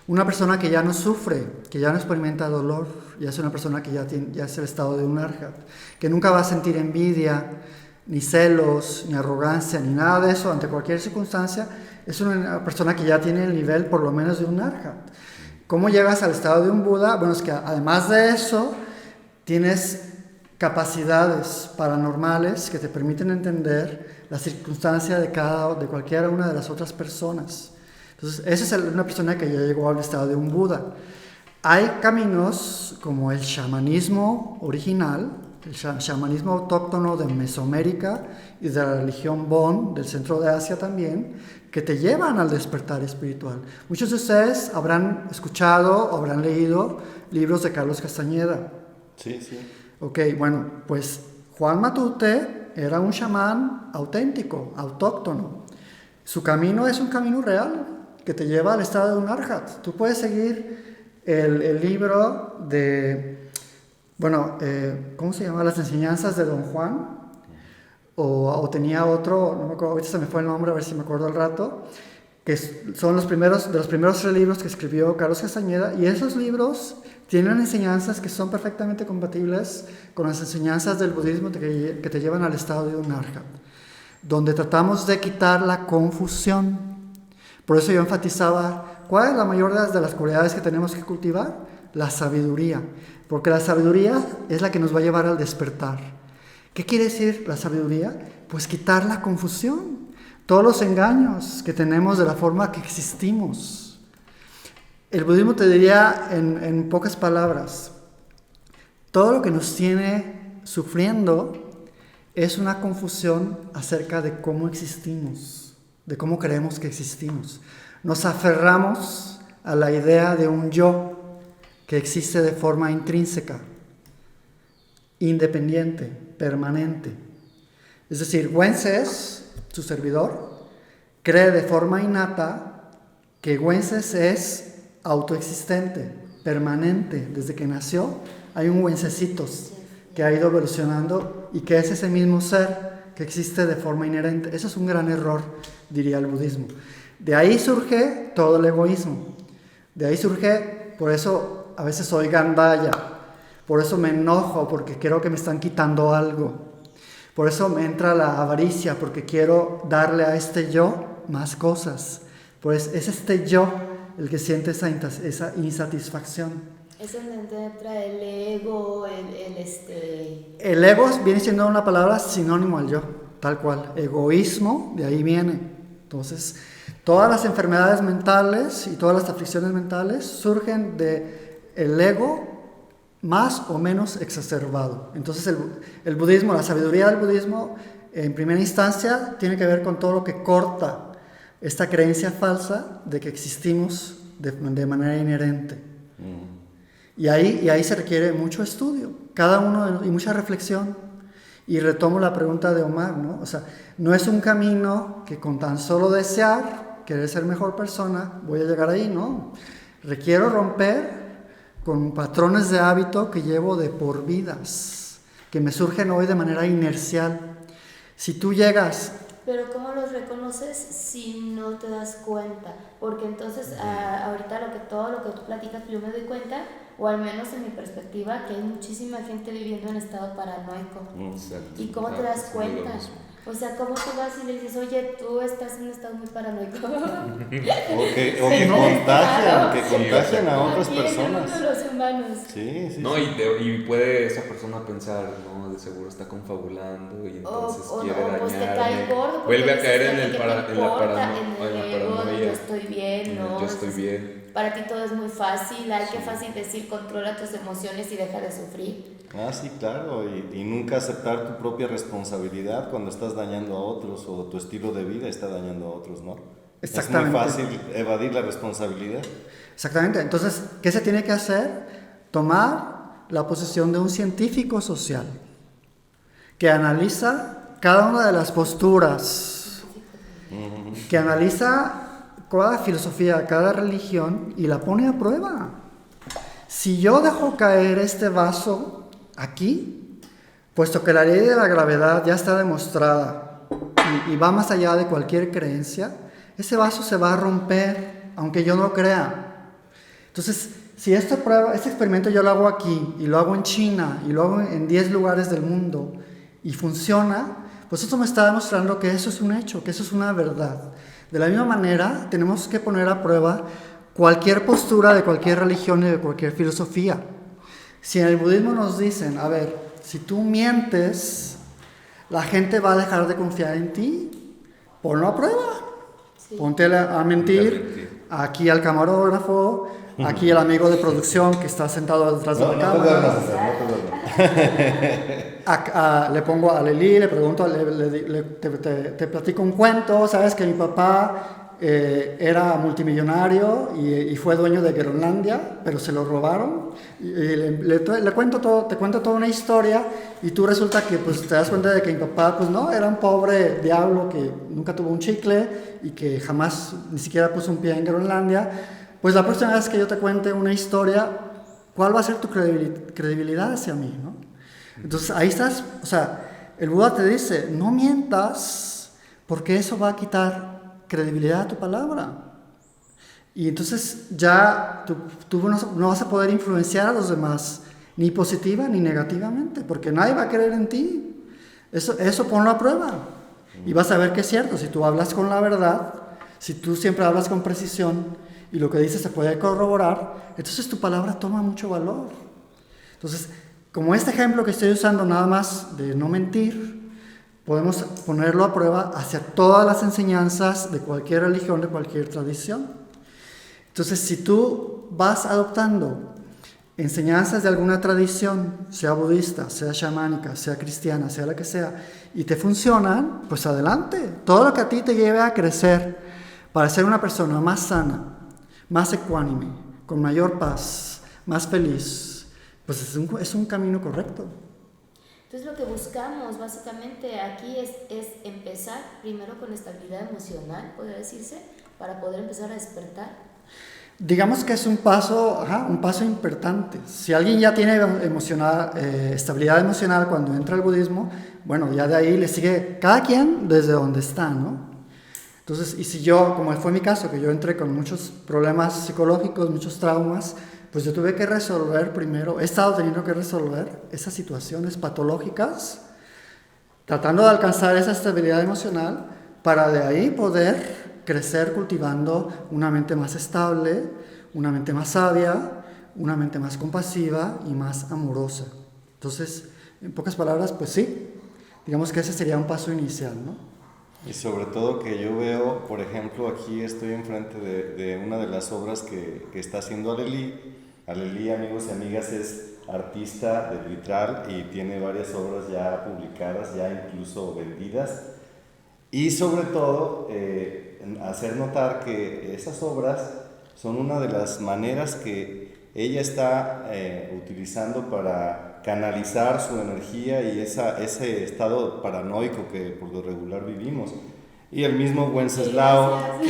Speaker 3: Una persona que ya no sufre, que ya no experimenta dolor, ya es una persona que ya es el estado de un arhat, que nunca va a sentir envidia, ni celos, ni arrogancia, ni nada de eso ante cualquier circunstancia. Es una persona que ya tiene el nivel por lo menos de un arhat. ¿Cómo llegas al estado de un Buda? Bueno, es que además de eso, tienes capacidades paranormales que te permiten entender la circunstancia de cualquiera una de las otras personas. Entonces, esa es una persona que ya llegó al estado de un Buda. Hay caminos como el chamanismo original, el chamanismo autóctono de Mesoamérica y de la religión Bon, del centro de Asia también, que te llevan al despertar espiritual. Muchos de ustedes habrán escuchado o habrán leído libros de Carlos Castañeda.
Speaker 4: Sí.
Speaker 3: Ok, bueno, pues Juan Matute era un chamán auténtico, autóctono. Su camino es un camino real que te lleva al estado de un arhat. Tú puedes seguir el libro de, ¿cómo se llama? Las enseñanzas de Don Juan. O tenía otro, no me acuerdo, ahorita se me fue el nombre, a ver si me acuerdo al rato, que son de los primeros 3 libros que escribió Carlos Castañeda, y esos libros tienen enseñanzas que son perfectamente compatibles con las enseñanzas del budismo que te llevan al estado de un arhat, donde tratamos de quitar la confusión. Por eso yo enfatizaba, ¿cuál es la mayor de las cualidades que tenemos que cultivar? La sabiduría, porque la sabiduría es la que nos va a llevar al despertar. ¿Qué quiere decir la sabiduría? Pues quitar la confusión, todos los engaños que tenemos de la forma que existimos. El budismo te diría en pocas palabras, todo lo que nos tiene sufriendo es una confusión acerca de cómo existimos, de cómo creemos que existimos. Nos aferramos a la idea de un yo que existe de forma intrínseca, independiente, permanente. Es decir, Wences, su servidor, cree de forma innata que Wences es autoexistente, permanente. Desde que nació hay un Wencesitos que ha ido evolucionando y que es ese mismo ser que existe de forma inherente. Eso es un gran error, diría el budismo. De ahí surge todo el egoísmo. De ahí surge, por eso a veces soy gandaya. Por eso me enojo, porque creo que me están quitando algo. Por eso me entra la avaricia, porque quiero darle a este yo más cosas. Pues es este yo el que siente esa insatisfacción.
Speaker 2: Es donde entra el ego,
Speaker 3: El ego viene siendo una palabra sinónimo al yo, tal cual. Egoísmo, de ahí viene. Entonces, todas las enfermedades mentales y todas las aflicciones mentales surgen del ego más o menos exacerbado. Entonces, el budismo, la sabiduría del budismo, en primera instancia, tiene que ver con todo lo que corta esta creencia falsa de que existimos de manera inherente. Y ahí se requiere mucho estudio, y mucha reflexión. Y retomo la pregunta de Omar, ¿no? O sea, no es un camino que con tan solo desear, querer ser mejor persona, voy a llegar ahí, ¿no? Requiero romper con patrones de hábito que llevo de por vidas, que me surgen hoy de manera inercial. Si tú llegas...
Speaker 2: Pero ¿cómo los reconoces si no te das cuenta? Porque entonces ahorita todo lo que tú platicas yo me doy cuenta, o al menos en mi perspectiva, que hay muchísima gente viviendo en estado paranoico.
Speaker 1: Exacto.
Speaker 2: ¿Y cómo te das cuenta? O sea, ¿cómo tú vas y le dices, oye, tú estás en un estado muy paranoico?
Speaker 4: O que contagian a otras personas.
Speaker 2: Aquí los humanos.
Speaker 4: Sí.
Speaker 1: No, y puede esa persona pensar, no, de seguro está confabulando y entonces quiere dañarme.
Speaker 2: Pues te cae gordo.
Speaker 1: Vuelve a caer en
Speaker 2: la
Speaker 1: paranoia.
Speaker 2: Yo estoy bien, ¿no?
Speaker 1: Yo estoy bien.
Speaker 2: Para ti todo es muy fácil, qué fácil decir, controla tus emociones y deja de sufrir.
Speaker 4: Sí, claro, y nunca aceptar tu propia responsabilidad cuando estás dañando a otros o tu estilo de vida está dañando a otros, ¿no?
Speaker 3: Exactamente.
Speaker 4: Es muy fácil evadir la responsabilidad.
Speaker 3: Exactamente. Entonces, ¿qué se tiene que hacer? Tomar la posición de un científico social que analiza cada una de las posturas, que analiza cada filosofía, cada religión y la pone a prueba. Si yo dejo caer este vaso aquí, puesto que la ley de la gravedad ya está demostrada y va más allá de cualquier creencia, ese vaso se va a romper, aunque yo no crea. Entonces, si este experimento yo lo hago aquí, y lo hago en China, y lo hago en 10 lugares del mundo, y funciona, pues eso me está demostrando que eso es un hecho, que eso es una verdad. De la misma manera, tenemos que poner a prueba cualquier postura de cualquier religión y de cualquier filosofía. Si en el budismo nos dicen, a ver, si tú mientes, la gente va a dejar de confiar en ti, ponlo a prueba. Sí. Ponte a mentir, aquí al camarógrafo, aquí el amigo de producción que está sentado detrás de la cámara. Le pongo a Leli, le pregunto, te platico un cuento, sabes que mi papá era multimillonario y fue dueño de Groenlandia, pero se lo robaron. Te cuento toda una historia y tú resulta que pues, te das cuenta de que mi papá pues no, era un pobre diablo que nunca tuvo un chicle y que jamás ni siquiera puso un pie en Groenlandia. Pues la próxima vez que yo te cuente una historia, ¿cuál va a ser tu credibilidad hacia mí, no? Entonces ahí estás, o sea, el Buda te dice, no mientas, porque eso va a quitar credibilidad a tu palabra. Y entonces ya tú no vas a poder influenciar a los demás, ni positiva ni negativamente, porque nadie va a creer en ti. Eso ponlo a prueba. Y vas a ver que es cierto, si tú hablas con la verdad, si tú siempre hablas con precisión, y lo que dices se puede corroborar, entonces tu palabra toma mucho valor. Entonces, como este ejemplo que estoy usando nada más de no mentir, podemos ponerlo a prueba hacia todas las enseñanzas de cualquier religión, de cualquier tradición. Entonces, si tú vas adoptando enseñanzas de alguna tradición, sea budista, sea chamánica, sea cristiana, sea la que sea, y te funcionan, pues adelante. Todo lo que a ti te lleve a crecer para ser una persona más sana, más ecuánime, con mayor paz, más feliz, pues es un camino correcto.
Speaker 2: Entonces lo que buscamos básicamente aquí es empezar primero con estabilidad emocional, podría decirse, para poder empezar a despertar.
Speaker 3: Digamos que es un paso importante. Si alguien ya tiene estabilidad emocional cuando entra al budismo, bueno, ya de ahí le sigue cada quien desde donde está, ¿no? Entonces, y si yo, como fue mi caso, que yo entré con muchos problemas psicológicos, muchos traumas, pues yo tuve que resolver primero, he estado teniendo que resolver esas situaciones patológicas, tratando de alcanzar esa estabilidad emocional para de ahí poder crecer cultivando una mente más estable, una mente más sabia, una mente más compasiva y más amorosa. Entonces, en pocas palabras, pues sí, digamos que ese sería un paso inicial, ¿no?
Speaker 4: Y sobre todo que yo veo, por ejemplo, aquí estoy enfrente de una de las obras que está haciendo Aleli. Aleli, amigos y amigas, es artista de vitral y tiene varias obras ya publicadas, ya incluso vendidas. Y sobre todo, hacer notar que esas obras son una de las maneras que ella está utilizando para canalizar su energía y ese estado paranoico que por lo regular vivimos. Y el mismo Wenceslao,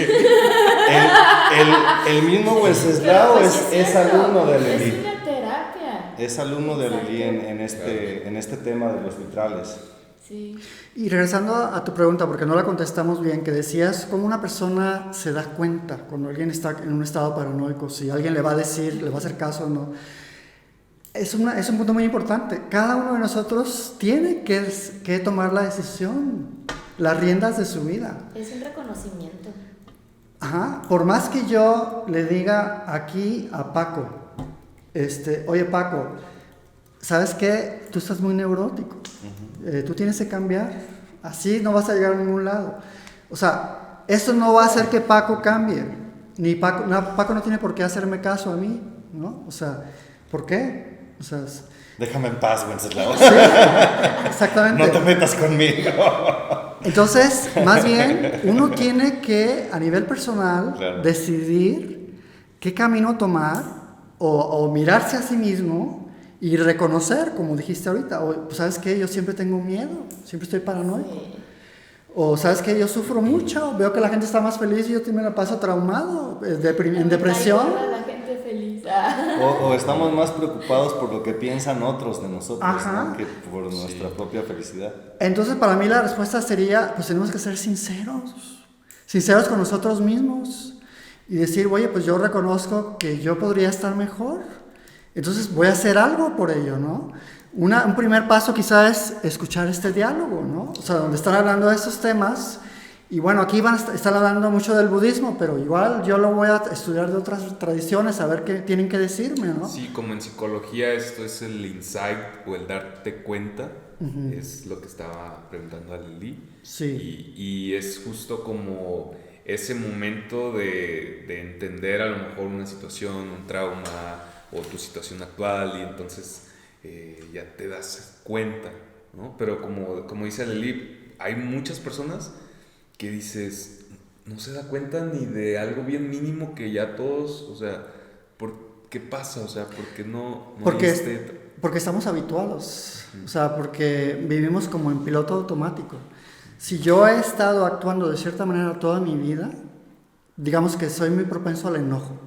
Speaker 4: el mismo Wenceslao es alumno de Aleli.
Speaker 2: Es una terapia.
Speaker 4: Es alumno de Aleli en este tema de los vitrales.
Speaker 2: Sí.
Speaker 3: Y regresando a tu pregunta, porque no la contestamos bien, que decías cómo una persona se da cuenta cuando alguien está en un estado paranoico, si alguien le va a decir, le va a hacer caso o no. Es un punto muy importante. Cada uno de nosotros tiene que tomar la decisión, las riendas de su vida.
Speaker 2: Es un reconocimiento.
Speaker 3: Ajá. Por más que yo le diga aquí a Paco, oye Paco, ¿sabes qué? Tú estás muy neurótico. Tú tienes que cambiar. Así no vas a llegar a ningún lado. O sea, eso no va a hacer que Paco cambie. Ni Paco no tiene por qué hacerme caso a mí, ¿no? O sea, ¿por qué? O sea,
Speaker 4: déjame en paz, Wenceslao.
Speaker 3: Sí, exactamente.
Speaker 4: No te metas conmigo.
Speaker 3: Entonces, más bien, uno tiene que, a nivel personal,
Speaker 4: claro,
Speaker 3: decidir qué camino tomar o mirarse a sí mismo y reconocer, como dijiste ahorita, o ¿sabes qué? Yo siempre tengo miedo, siempre estoy paranoico. Sí. O ¿sabes qué? Yo sufro mucho, veo que la gente está más feliz y yo me la paso traumado, en depresión.
Speaker 2: La gente feliz.
Speaker 4: O estamos más preocupados por lo que piensan otros de nosotros, ¿no? Que por nuestra propia felicidad.
Speaker 3: Entonces, para mí la respuesta sería, pues tenemos que ser sinceros con nosotros mismos y decir, oye, pues yo reconozco que yo podría estar mejor, entonces voy a hacer algo por ello, ¿no? Un primer paso quizás es escuchar este diálogo, ¿no? O sea, donde están hablando de estos temas. Y bueno, aquí están hablando mucho del budismo, pero igual yo lo voy a estudiar de otras tradiciones, a ver qué tienen que decirme, ¿no?
Speaker 1: Sí, como en psicología esto es el insight o el darte cuenta, es lo que estaba preguntando a Lili.
Speaker 3: Sí.
Speaker 1: Y es justo como ese momento de entender a lo mejor una situación, un trauma o tu situación actual y entonces ya te das cuenta, ¿no? Pero como dice Lili, hay muchas personas que dices, no se da cuenta ni de algo bien mínimo que ya todos, o sea, ¿por qué pasa? O sea, ¿por qué no
Speaker 3: porque estamos habituados, o sea, porque vivimos como en piloto automático. Si yo he estado actuando de cierta manera toda mi vida, digamos que soy muy propenso al enojo.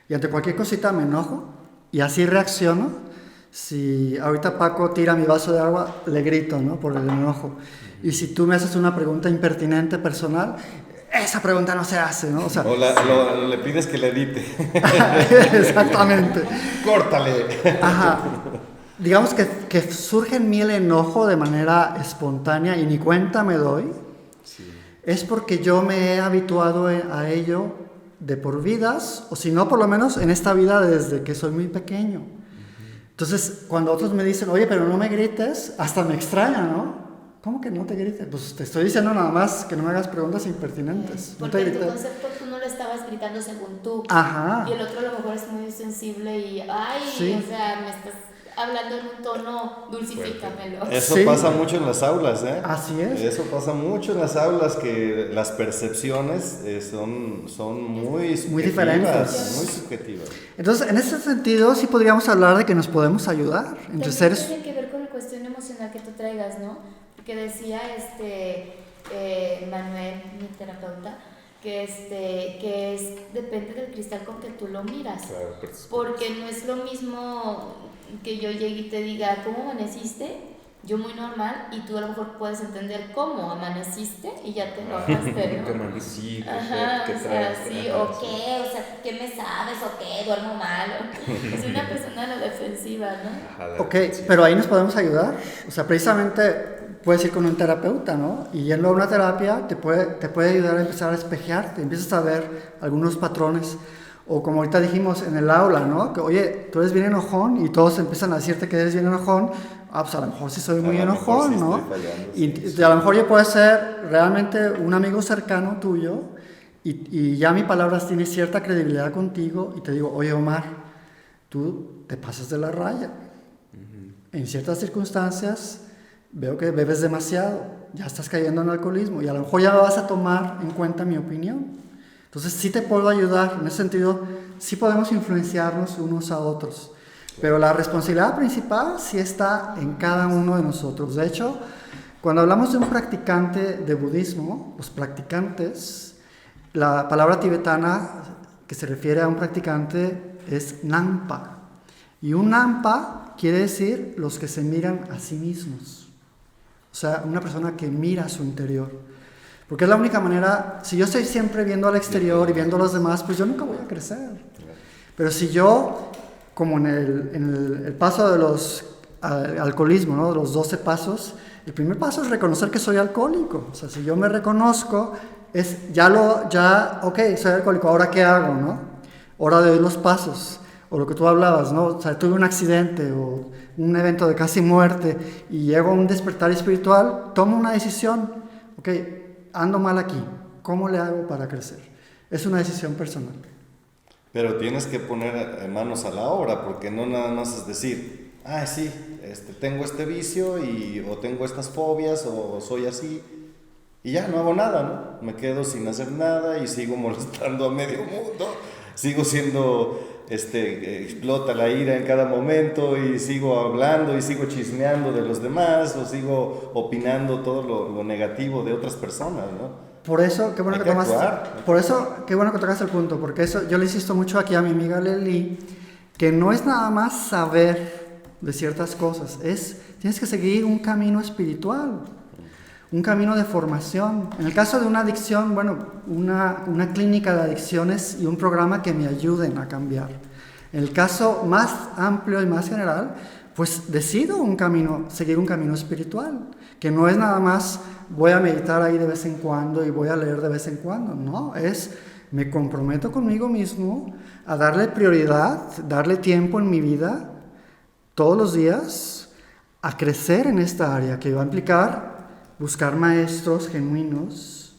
Speaker 3: Y ante cualquier cosita me enojo y así reacciono. Si ahorita Paco tira mi vaso de agua, le grito, ¿no? Por el enojo. Y si tú me haces una pregunta impertinente personal, esa pregunta no se hace, ¿no? O sea,
Speaker 4: le pides que le edite.
Speaker 3: Exactamente.
Speaker 4: Córtale.
Speaker 3: Ajá. Digamos que surge en mí el enojo de manera espontánea y ni cuenta me doy. Sí. Es porque yo me he habituado a ello de por vidas, o si no, por lo menos en esta vida desde que soy muy pequeño. Entonces, cuando otros me dicen, oye, pero no me grites, hasta me extraña, ¿no? ¿Cómo que no te grites? Pues te estoy diciendo nada más que no me hagas preguntas impertinentes.
Speaker 2: Porque
Speaker 3: no te
Speaker 2: en tu concepto tú no lo estabas gritando según tú.
Speaker 3: Ajá.
Speaker 2: Y el otro a lo mejor es muy sensible y, sí, o sea, me estás hablando en un tono, dulcifícamelo.
Speaker 4: Eso pasa mucho en las aulas, ¿eh?
Speaker 3: Así es.
Speaker 4: Eso pasa mucho en las aulas, que las percepciones son muy
Speaker 3: diferentes.
Speaker 4: Muy subjetivas.
Speaker 3: Entonces, en ese sentido, sí podríamos hablar de que nos podemos ayudar entre seres.
Speaker 2: Tiene que ver con la cuestión emocional que tú traigas, ¿no? Porque decía Manuel, mi terapeuta, que depende del cristal con que tú lo miras.
Speaker 1: Claro,
Speaker 2: porque no es lo mismo que yo llegue y te diga, ¿cómo amaneciste? Yo muy normal, y tú a lo mejor puedes entender cómo amaneciste y ya te enojaste, ¿no?
Speaker 1: ¿Qué amanecí?
Speaker 2: ¿Qué traes? Sí, o qué, o sea, ¿qué me sabes? O qué, duermo mal. Es una persona a la defensiva, ¿no?
Speaker 3: Ok, pero ahí nos podemos ayudar. O sea, precisamente puedes ir con un terapeuta, ¿no? Y yendo a una terapia te puede ayudar a empezar a espejearte, empiezas a ver algunos patrones. O como ahorita dijimos en el aula, ¿no? Que, oye, tú eres bien enojón y todos empiezan a decirte que eres bien enojón. Ah, pues a lo mejor sí soy muy enojón,
Speaker 4: sí
Speaker 3: ¿no?
Speaker 4: Fallando,
Speaker 3: Y a lo mejor yo puedo ser realmente un amigo cercano tuyo y ya mi palabra tiene cierta credibilidad contigo y te digo, oye Omar, tú te pasas de la raya. En ciertas circunstancias veo que bebes demasiado, ya estás cayendo en alcoholismo y a lo mejor ya vas a tomar en cuenta mi opinión. Entonces sí te puedo ayudar, en ese sentido sí podemos influenciarnos unos a otros, pero la responsabilidad principal sí está en cada uno de nosotros. De hecho, cuando hablamos de un practicante de budismo, los practicantes, la palabra tibetana que se refiere a un practicante es Nampa, y un Nampa quiere decir los que se miran a sí mismos, o sea, una persona que mira a su interior. Porque es la única manera, si yo estoy siempre viendo al exterior y viendo a los demás, pues yo nunca voy a crecer. Pero si yo, como en el paso de los alcoholismo, ¿no? De los 12 pasos, el primer paso es reconocer que soy alcohólico. O sea, si yo me reconozco, es ok, soy alcohólico, ¿ahora qué hago, no? Ahora doy los pasos, o lo que tú hablabas, ¿no? O sea, tuve un accidente o un evento de casi muerte y llego a un despertar espiritual, tomo una decisión, ok, ando mal aquí, ¿cómo le hago para crecer? Es una decisión personal.
Speaker 4: Pero tienes que poner manos a la obra, porque no nada más es decir, sí, tengo este vicio o tengo estas fobias o soy así y ya no hago nada, ¿no? Me quedo sin hacer nada y sigo molestando a medio mundo, sigo siendo, explota la ira en cada momento y sigo hablando y sigo chismeando de los demás o sigo opinando todo lo negativo de otras personas, ¿no?
Speaker 3: Por eso, qué bueno qué bueno que tocas el punto, porque eso yo le insisto mucho aquí a mi amiga Leli, que no es nada más saber de ciertas cosas, tienes que seguir un camino espiritual, un camino de formación. En el caso de una adicción, bueno, una clínica de adicciones y un programa que me ayuden a cambiar. En el caso más amplio y más general, pues decido seguir un camino espiritual, que no es nada más voy a meditar ahí de vez en cuando y voy a leer de vez en cuando, no, me comprometo conmigo mismo a darle prioridad, darle tiempo en mi vida, todos los días, a crecer en esta área, que va a implicar buscar maestros genuinos,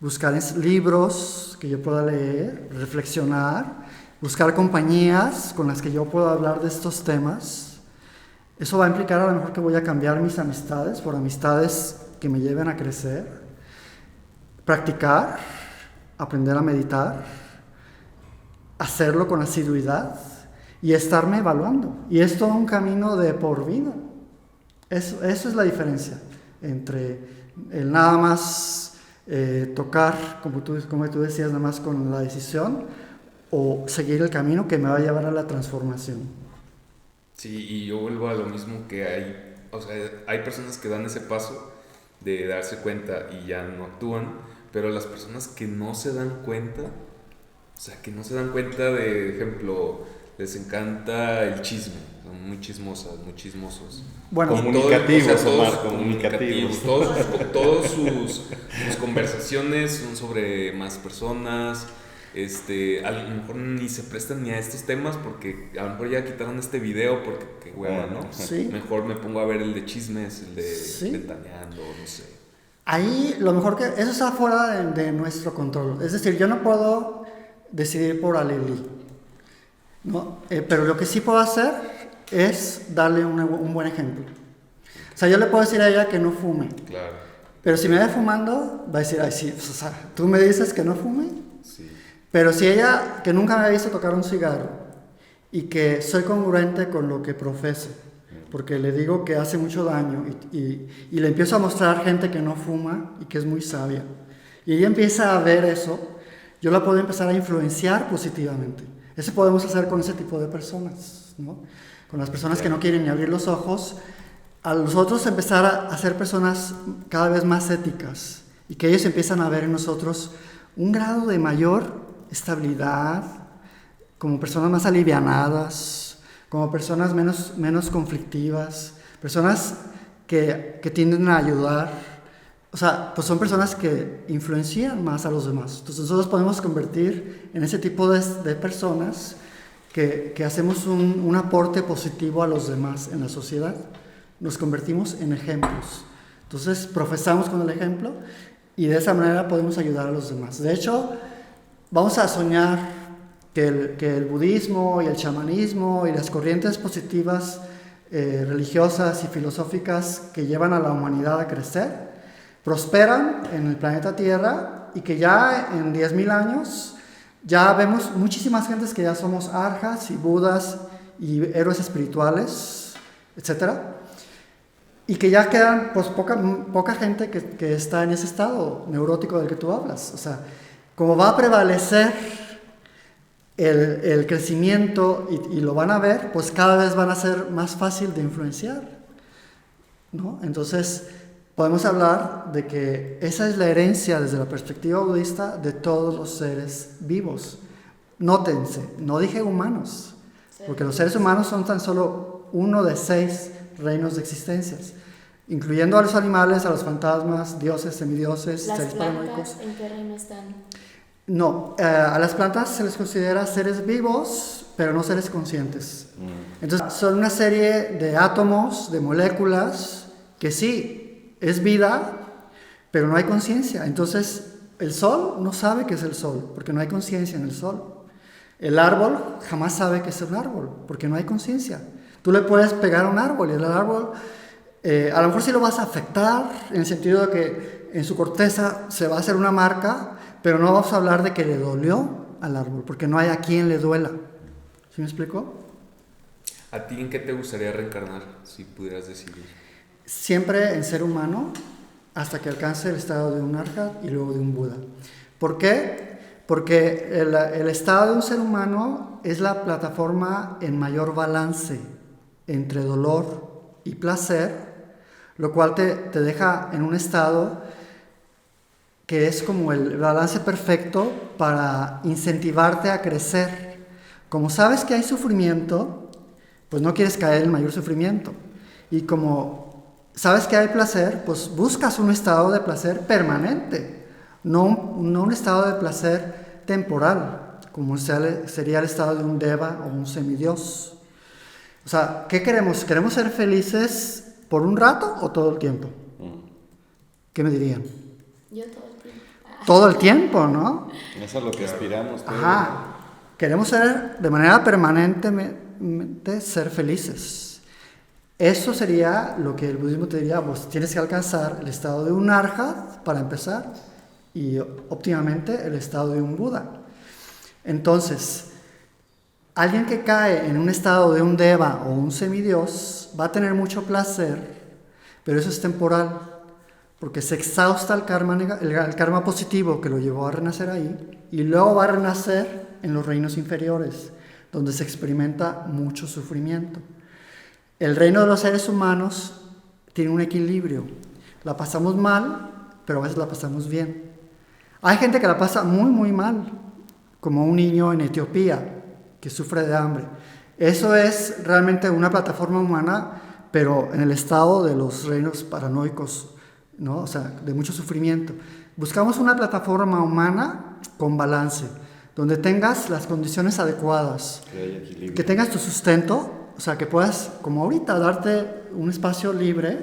Speaker 3: buscar libros que yo pueda leer, reflexionar, buscar compañías con las que yo pueda hablar de estos temas. Eso va a implicar a lo mejor que voy a cambiar mis amistades por amistades que me lleven a crecer, practicar, aprender a meditar, hacerlo con asiduidad y estarme evaluando. Y es todo un camino de por vida. Eso es la diferencia entre el nada más tocar, como tú decías, nada más con la decisión, o seguir el camino que me va a llevar a la transformación.
Speaker 1: Sí, y yo vuelvo a lo mismo que hay personas que dan ese paso de darse cuenta y ya no actúan, pero las personas que no se dan cuenta, de ejemplo, les encanta el chisme, son muy chismosas, muy chismosos.
Speaker 3: Bueno,
Speaker 4: comunicativos,
Speaker 1: comunicativos. Todos sus conversaciones son sobre más personas. A lo mejor ni se prestan ni a estos temas porque a lo mejor ya quitaron este video porque qué hueva, ¿no?
Speaker 3: Sí.
Speaker 1: Mejor me pongo a ver el de chismes, el de ventaneando, no sé.
Speaker 3: Ahí lo mejor que eso está fuera de nuestro control. Es decir, yo no puedo decidir por Aleli, ¿no? Pero lo que sí puedo hacer es darle un buen ejemplo. O sea, yo le puedo decir a ella que no fume.
Speaker 1: Claro.
Speaker 3: Pero si me ve fumando, va a decir, ay, sí, o sea, tú me dices que no fume.
Speaker 1: Sí.
Speaker 3: Pero si ella, que nunca me ha visto tocar un cigarro y que soy congruente con lo que profeso, porque le digo que hace mucho daño y le empiezo a mostrar gente que no fuma y que es muy sabia, y ella empieza a ver eso, yo la puedo empezar a influenciar positivamente. Eso podemos hacer con ese tipo de personas, ¿no? Con las personas que no quieren ni abrir los ojos, a nosotros empezar a ser personas cada vez más éticas y que ellos empiezan a ver en nosotros un grado de mayor estabilidad, como personas más alivianadas, como personas menos conflictivas, personas que tienden a ayudar. O sea, pues son personas que influencian más a los demás. Entonces nosotros podemos convertir en ese tipo de personas que hacemos un aporte positivo a los demás en la sociedad. Nos convertimos en ejemplos. Entonces profesamos con el ejemplo y de esa manera podemos ayudar a los demás. De hecho, vamos a soñar que el budismo y el chamanismo y las corrientes positivas religiosas y filosóficas que llevan a la humanidad a crecer prosperan en el planeta Tierra y que ya en 10,000 años ya vemos muchísimas gentes que ya somos arhats y budas y héroes espirituales, etcétera, y que ya quedan pues poca gente que está en ese estado neurótico del que tú hablas. O sea, como va a prevalecer el crecimiento y lo van a ver, pues cada vez van a ser más fácil de influenciar, ¿no? Entonces podemos hablar de que esa es la herencia desde la perspectiva budista de todos los seres vivos. Nótense, no dije humanos, porque los seres humanos son tan solo uno de 6 reinos de existencias, incluyendo a los animales, a los fantasmas, dioses, semidioses, seres paranoicos.
Speaker 2: ¿Las plantas en qué reino están?
Speaker 3: No, a las plantas se les considera seres vivos, pero no seres conscientes. Entonces son una serie de átomos, de moléculas, que sí, es vida, pero no hay conciencia. Entonces el sol no sabe qué es el sol, porque no hay conciencia en el sol. El árbol jamás sabe qué es un árbol, porque no hay conciencia. Tú le puedes pegar a un árbol y el árbol, a lo mejor sí lo vas a afectar, en el sentido de que en su corteza se va a hacer una marca, pero no vamos a hablar de que le dolió al árbol, porque no hay a quien le duela. ¿Sí me explico?
Speaker 1: ¿A ti en qué te gustaría reencarnar, si pudieras decidir?
Speaker 3: Siempre en ser humano, hasta que alcance el estado de un arhat y luego de un Buda. ¿Por qué? Porque el estado de un ser humano es la plataforma en mayor balance entre dolor y placer, lo cual te deja en un estado que es como el balance perfecto para incentivarte a crecer. Como sabes que hay sufrimiento, pues no quieres caer en mayor sufrimiento. Y como sabes que hay placer, pues buscas un estado de placer permanente, no un estado de placer temporal, como sería el estado de un deva o un semidios. O sea, ¿qué queremos? ¿Queremos ser felices por un rato o todo el tiempo? ¿Qué me dirían?
Speaker 2: Yo todo el tiempo.
Speaker 3: Todo el tiempo, ¿no?
Speaker 4: Eso es lo que aspiramos todos.
Speaker 3: Ajá. Queremos ser de manera permanentemente ser felices. Eso sería lo que el budismo te diría, pues tienes que alcanzar el estado de un arhat para empezar y óptimamente el estado de un Buda. Entonces, alguien que cae en un estado de un deva o un semidios va a tener mucho placer, pero eso es temporal, porque se exhausta el karma positivo que lo llevó a renacer ahí, y luego va a renacer en los reinos inferiores, donde se experimenta mucho sufrimiento. El reino de los seres humanos tiene un equilibrio. La pasamos mal, pero a veces la pasamos bien. Hay gente que la pasa muy, muy mal, como un niño en Etiopía que sufre de hambre. Eso es realmente una plataforma humana, pero en el estado de los reinos paranoicos, ¿no? O sea, de mucho sufrimiento. Buscamos una plataforma humana con balance, donde tengas las condiciones adecuadas, que tengas tu sustento. O sea, que puedas, como ahorita, darte un espacio libre,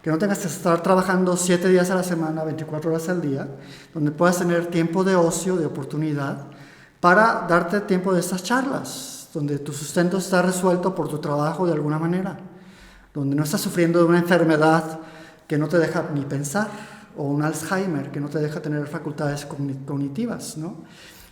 Speaker 3: que no tengas que estar trabajando 7 días a la semana, 24 horas al día, donde puedas tener tiempo de ocio, de oportunidad, para darte tiempo de estas charlas, donde tu sustento está resuelto por tu trabajo de alguna manera, donde no estás sufriendo de una enfermedad que no te deja ni pensar, o un Alzheimer que no te deja tener facultades cognitivas, ¿no?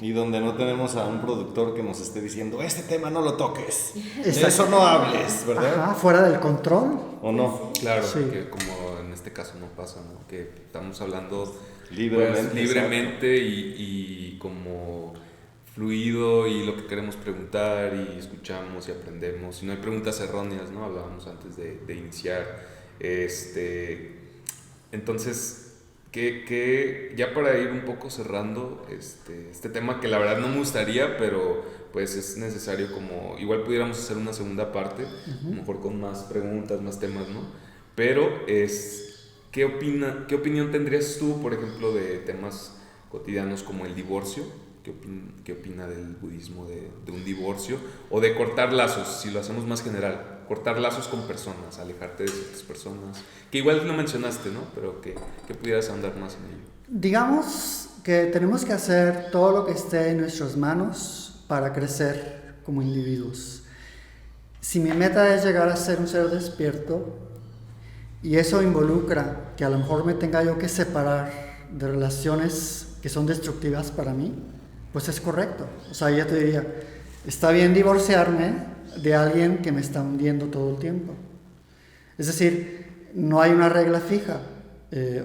Speaker 4: Y donde no tenemos a un productor que nos esté diciendo, este tema no lo toques, de eso no hables, ¿verdad?
Speaker 3: Ajá, fuera del control.
Speaker 4: ¿O no?
Speaker 1: Claro,
Speaker 3: Sí.
Speaker 1: que como en este caso no pasa, ¿no? Que estamos hablando
Speaker 4: Libremente.
Speaker 1: pues, libremente y como fluido y lo que queremos preguntar y escuchamos y aprendemos. Y no hay preguntas erróneas, ¿no? Hablábamos antes de iniciar. Entonces... Que ya para ir un poco cerrando este tema que la verdad no me gustaría, pero pues es necesario como, igual pudiéramos hacer una segunda parte, a lo mejor con más preguntas, más temas, ¿no? pero ¿qué opinión tendrías tú, por ejemplo, de temas cotidianos como el divorcio? ¿Qué opina del budismo de un divorcio? O de cortar lazos, si lo hacemos más general, cortar lazos con personas, alejarte de ciertas personas, que igual no mencionaste, ¿no? Pero que pudieras ahondar más en ello.
Speaker 3: Digamos que tenemos que hacer todo lo que esté en nuestras manos para crecer como individuos. Si mi meta es llegar a ser un ser despierto, y eso involucra que a lo mejor me tenga yo que separar de relaciones que son destructivas para mí, pues es correcto. O sea, yo te diría, está bien divorciarme de alguien que me está hundiendo todo el tiempo. Es decir, no hay una regla fija.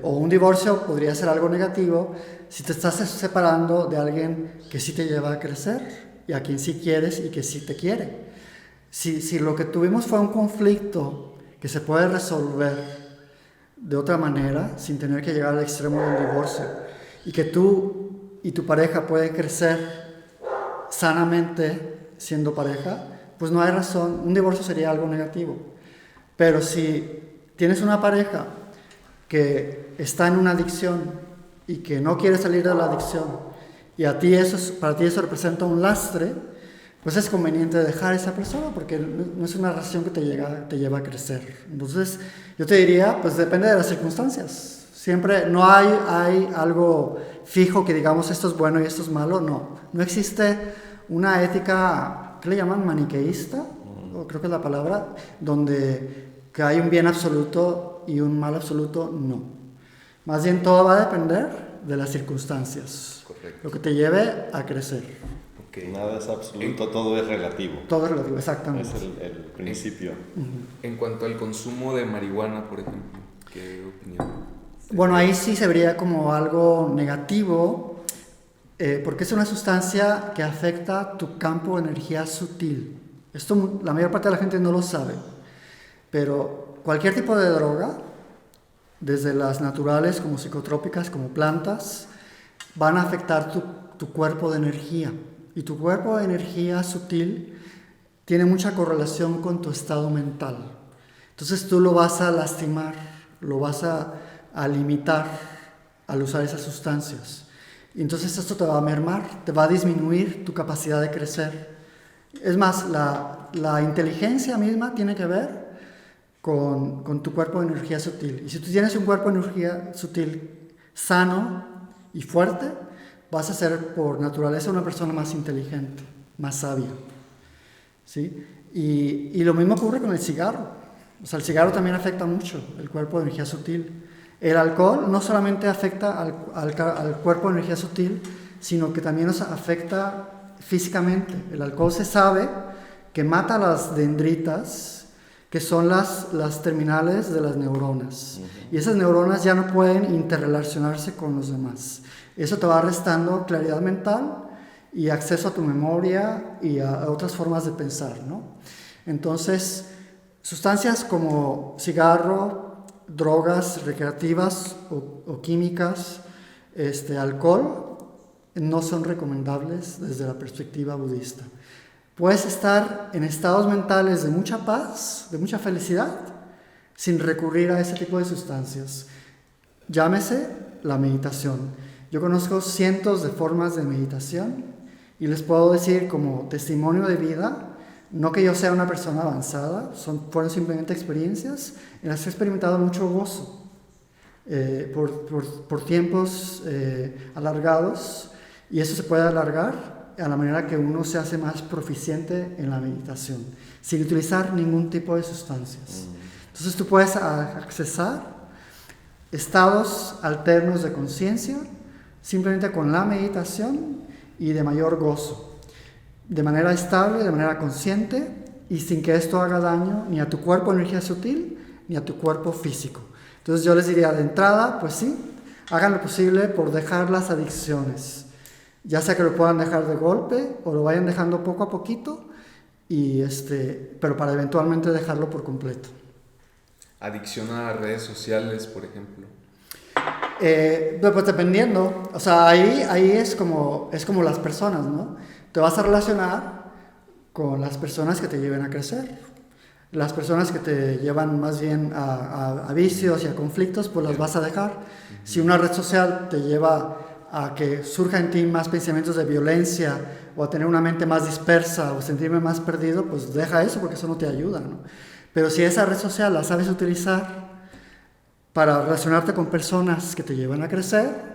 Speaker 3: O un divorcio podría ser algo negativo si te estás separando de alguien que sí te lleva a crecer y a quien sí quieres y que sí te quiere. Si lo que tuvimos fue un conflicto que se puede resolver de otra manera, sin tener que llegar al extremo del divorcio, y que tú y tu pareja pueden crecer sanamente siendo pareja, pues no hay razón. Un divorcio sería algo negativo. Pero si tienes una pareja que está en una adicción y que no quiere salir de la adicción, y para ti eso representa un lastre, pues es conveniente dejar a esa persona, porque no es una relación que te lleva a crecer. Entonces, yo te diría, pues depende de las circunstancias. Siempre no hay algo fijo que digamos esto es bueno y esto es malo, no existe una ética, ¿qué le llaman? Maniqueísta, o creo que es la palabra, donde que hay un bien absoluto y un mal absoluto, no. Más bien todo va a depender de las circunstancias.
Speaker 1: Correcto.
Speaker 3: Lo que te lleve a crecer.
Speaker 1: Okay.
Speaker 4: Nada es absoluto, todo es relativo.
Speaker 3: Todo es relativo, exactamente.
Speaker 4: Es el principio.
Speaker 1: En cuanto al consumo de marihuana, por ejemplo, ¿qué opinión?
Speaker 3: Bueno, ahí sí se vería como algo negativo, porque es una sustancia que afecta tu campo de energía sutil. Esto la mayor parte de la gente no lo sabe, pero cualquier tipo de droga, desde las naturales como psicotrópicas, como plantas, van a afectar tu cuerpo de energía. Y tu cuerpo de energía sutil tiene mucha correlación con tu estado mental. Entonces tú lo vas a lastimar, lo vas a limitar al usar esas sustancias. Y entonces esto te va a mermar, te va a disminuir tu capacidad de crecer. Es más, la inteligencia misma tiene que ver con tu cuerpo de energía sutil. Y si tú tienes un cuerpo de energía sutil sano y fuerte, vas a ser por naturaleza una persona más inteligente, más sabia. ¿Sí? Y lo mismo ocurre con el cigarro. O sea, el cigarro también afecta mucho el cuerpo de energía sutil. El alcohol no solamente afecta al cuerpo de energía sutil, sino que también nos afecta físicamente. El alcohol se sabe que mata las dendritas, que son las terminales de las neuronas. Y esas neuronas ya no pueden interrelacionarse con los demás. Eso te va restando claridad mental y acceso a tu memoria y a otras formas de pensar, ¿no? Entonces, sustancias como cigarro, drogas recreativas o químicas, alcohol, no son recomendables desde la perspectiva budista. Puedes estar en estados mentales de mucha paz, de mucha felicidad, sin recurrir a ese tipo de sustancias. Llámese la meditación. Yo conozco cientos de formas de meditación y les puedo decir como testimonio de vida, no que yo sea una persona avanzada, fueron simplemente experiencias en las que he experimentado mucho gozo por tiempos alargados, y eso se puede alargar a la manera que uno se hace más proficiente en la meditación, sin utilizar ningún tipo de sustancias. Entonces tú puedes accesar estados alternos de conciencia simplemente con la meditación y de mayor gozo, de manera estable, de manera consciente y sin que esto haga daño ni a tu cuerpo de energía sutil ni a tu cuerpo físico. Entonces yo les diría de entrada, pues sí, hagan lo posible por dejar las adicciones, ya sea que lo puedan dejar de golpe o lo vayan dejando poco a poquito, pero para eventualmente dejarlo por completo.
Speaker 1: Adicción a redes sociales, por ejemplo.
Speaker 3: Pues dependiendo, o sea, ahí es como las personas, ¿no? Te vas a relacionar con las personas que te lleven a crecer. Las personas que te llevan más bien a vicios y a conflictos, pues las vas a dejar. Si una red social te lleva a que surja en ti más pensamientos de violencia o a tener una mente más dispersa o sentirme más perdido, pues deja eso porque eso no te ayuda, ¿no? Pero si esa red social la sabes utilizar para relacionarte con personas que te llevan a crecer,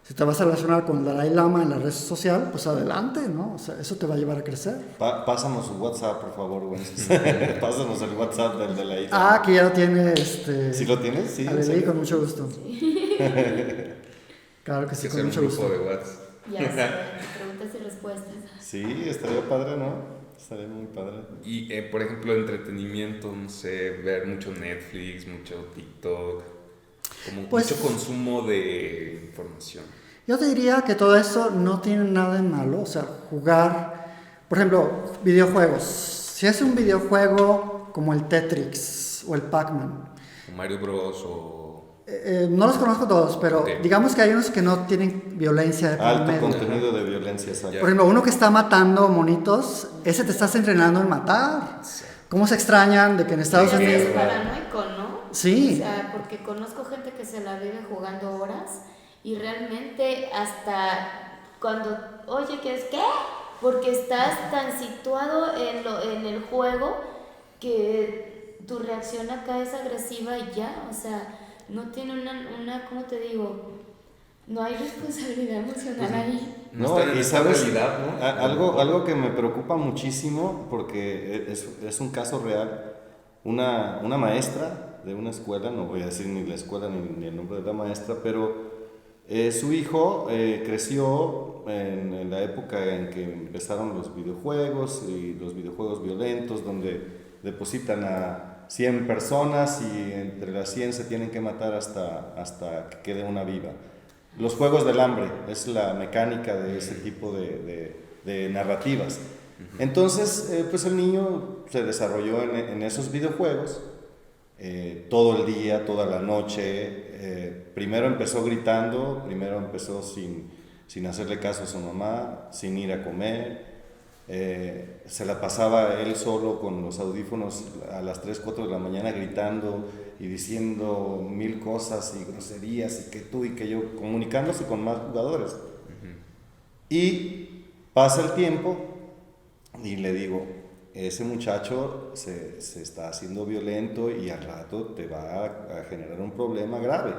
Speaker 3: si te vas a relacionar con el Dalai Lama en la red social, pues adelante, ¿no? O sea, eso te va a llevar a crecer.
Speaker 4: Pásanos su WhatsApp, por favor, Wences. Pásanos el WhatsApp del de la isla.
Speaker 3: Ah, que ya lo tiene
Speaker 4: ¿Sí lo tienes? Sí.
Speaker 3: Aleli, con mucho gusto. Claro que sí,
Speaker 1: que
Speaker 3: con
Speaker 1: sea
Speaker 3: mucho
Speaker 1: un
Speaker 3: gusto.
Speaker 1: grupo de WhatsApp.
Speaker 2: Ya sé, preguntas y respuestas.
Speaker 4: Sí, estaría padre, ¿no? Estaría muy padre.
Speaker 1: Y, por ejemplo, entretenimiento, no sé, ver mucho Netflix, mucho TikTok, como
Speaker 3: Pues,
Speaker 1: mucho consumo de información.
Speaker 3: Yo te diría que todo eso no tiene nada de malo, o sea, jugar, por ejemplo, videojuegos. Si es un videojuego como el Tetris o el Pac-Man,
Speaker 1: O Mario Bros. O...
Speaker 3: no los conozco todos, pero
Speaker 1: Ok.
Speaker 3: digamos que hay unos que no tienen violencia de por
Speaker 4: Alto
Speaker 3: medio.
Speaker 4: contenido de violencia, exacto.
Speaker 1: Ya.
Speaker 3: Por ejemplo, uno que está matando monitos, ese te estás entrenando en matar. ¿Cómo se extrañan de que en Estados
Speaker 2: Ya
Speaker 3: Unidos...
Speaker 2: es paranoico, ¿no?
Speaker 3: Sí.
Speaker 2: O sea, porque conozco gente que se la vive jugando horas y realmente hasta cuando, oye, ¿qué es qué? Porque estás tan situado en el juego que tu reacción acá es agresiva y ya, o sea, no tiene una ¿cómo te digo? No hay responsabilidad emocional ahí.
Speaker 1: No
Speaker 4: No,
Speaker 1: están en
Speaker 4: y
Speaker 1: esta
Speaker 4: sabes,
Speaker 1: realidad, ¿no?
Speaker 4: algo que me preocupa muchísimo, porque es un caso real, una maestra de una escuela, no voy a decir ni la escuela ni el nombre de la maestra, pero su hijo creció en la época en que empezaron los videojuegos y los videojuegos violentos, donde depositan a 100 personas y entre las 100 se tienen que matar hasta que quede una viva. Los juegos del hambre es la mecánica de ese tipo de narrativas. Entonces, pues el niño se desarrolló en esos videojuegos todo el día, toda la noche. Primero empezó gritando, primero empezó sin hacerle caso a su mamá, sin ir a comer. Se la pasaba él solo con los audífonos a las 3, 4 de la mañana gritando y diciendo 1000 cosas y groserías y que tú y que yo, comunicándose con más jugadores. Y pasa el tiempo y le digo, ese muchacho se está haciendo violento y al rato te va a generar un problema grave.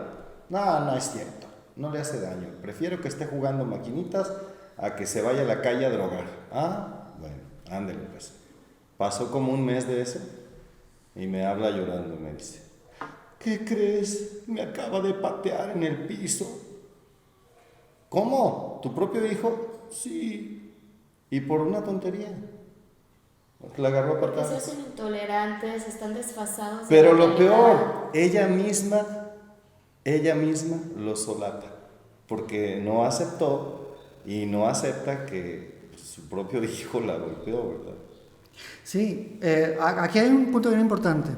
Speaker 4: No es cierto, no le hace daño. Prefiero que esté jugando maquinitas a que se vaya a la calle a drogar. Bueno, ándale pues. Pasó como un mes de eso y me habla llorando y me dice, ¿qué crees? Me acaba de patear en el piso. ¿Cómo? ¿Tu propio hijo? Sí. Y por una tontería. La agarró a
Speaker 2: Porque se
Speaker 4: patadas.
Speaker 2: hacen intolerantes, están desfasados.
Speaker 4: Pero
Speaker 2: de la
Speaker 4: lo
Speaker 2: realidad.
Speaker 4: peor, ella misma lo solapa. Porque no aceptó y no acepta que su propio hijo la golpeó, ¿verdad?
Speaker 3: Sí, aquí hay un punto bien importante.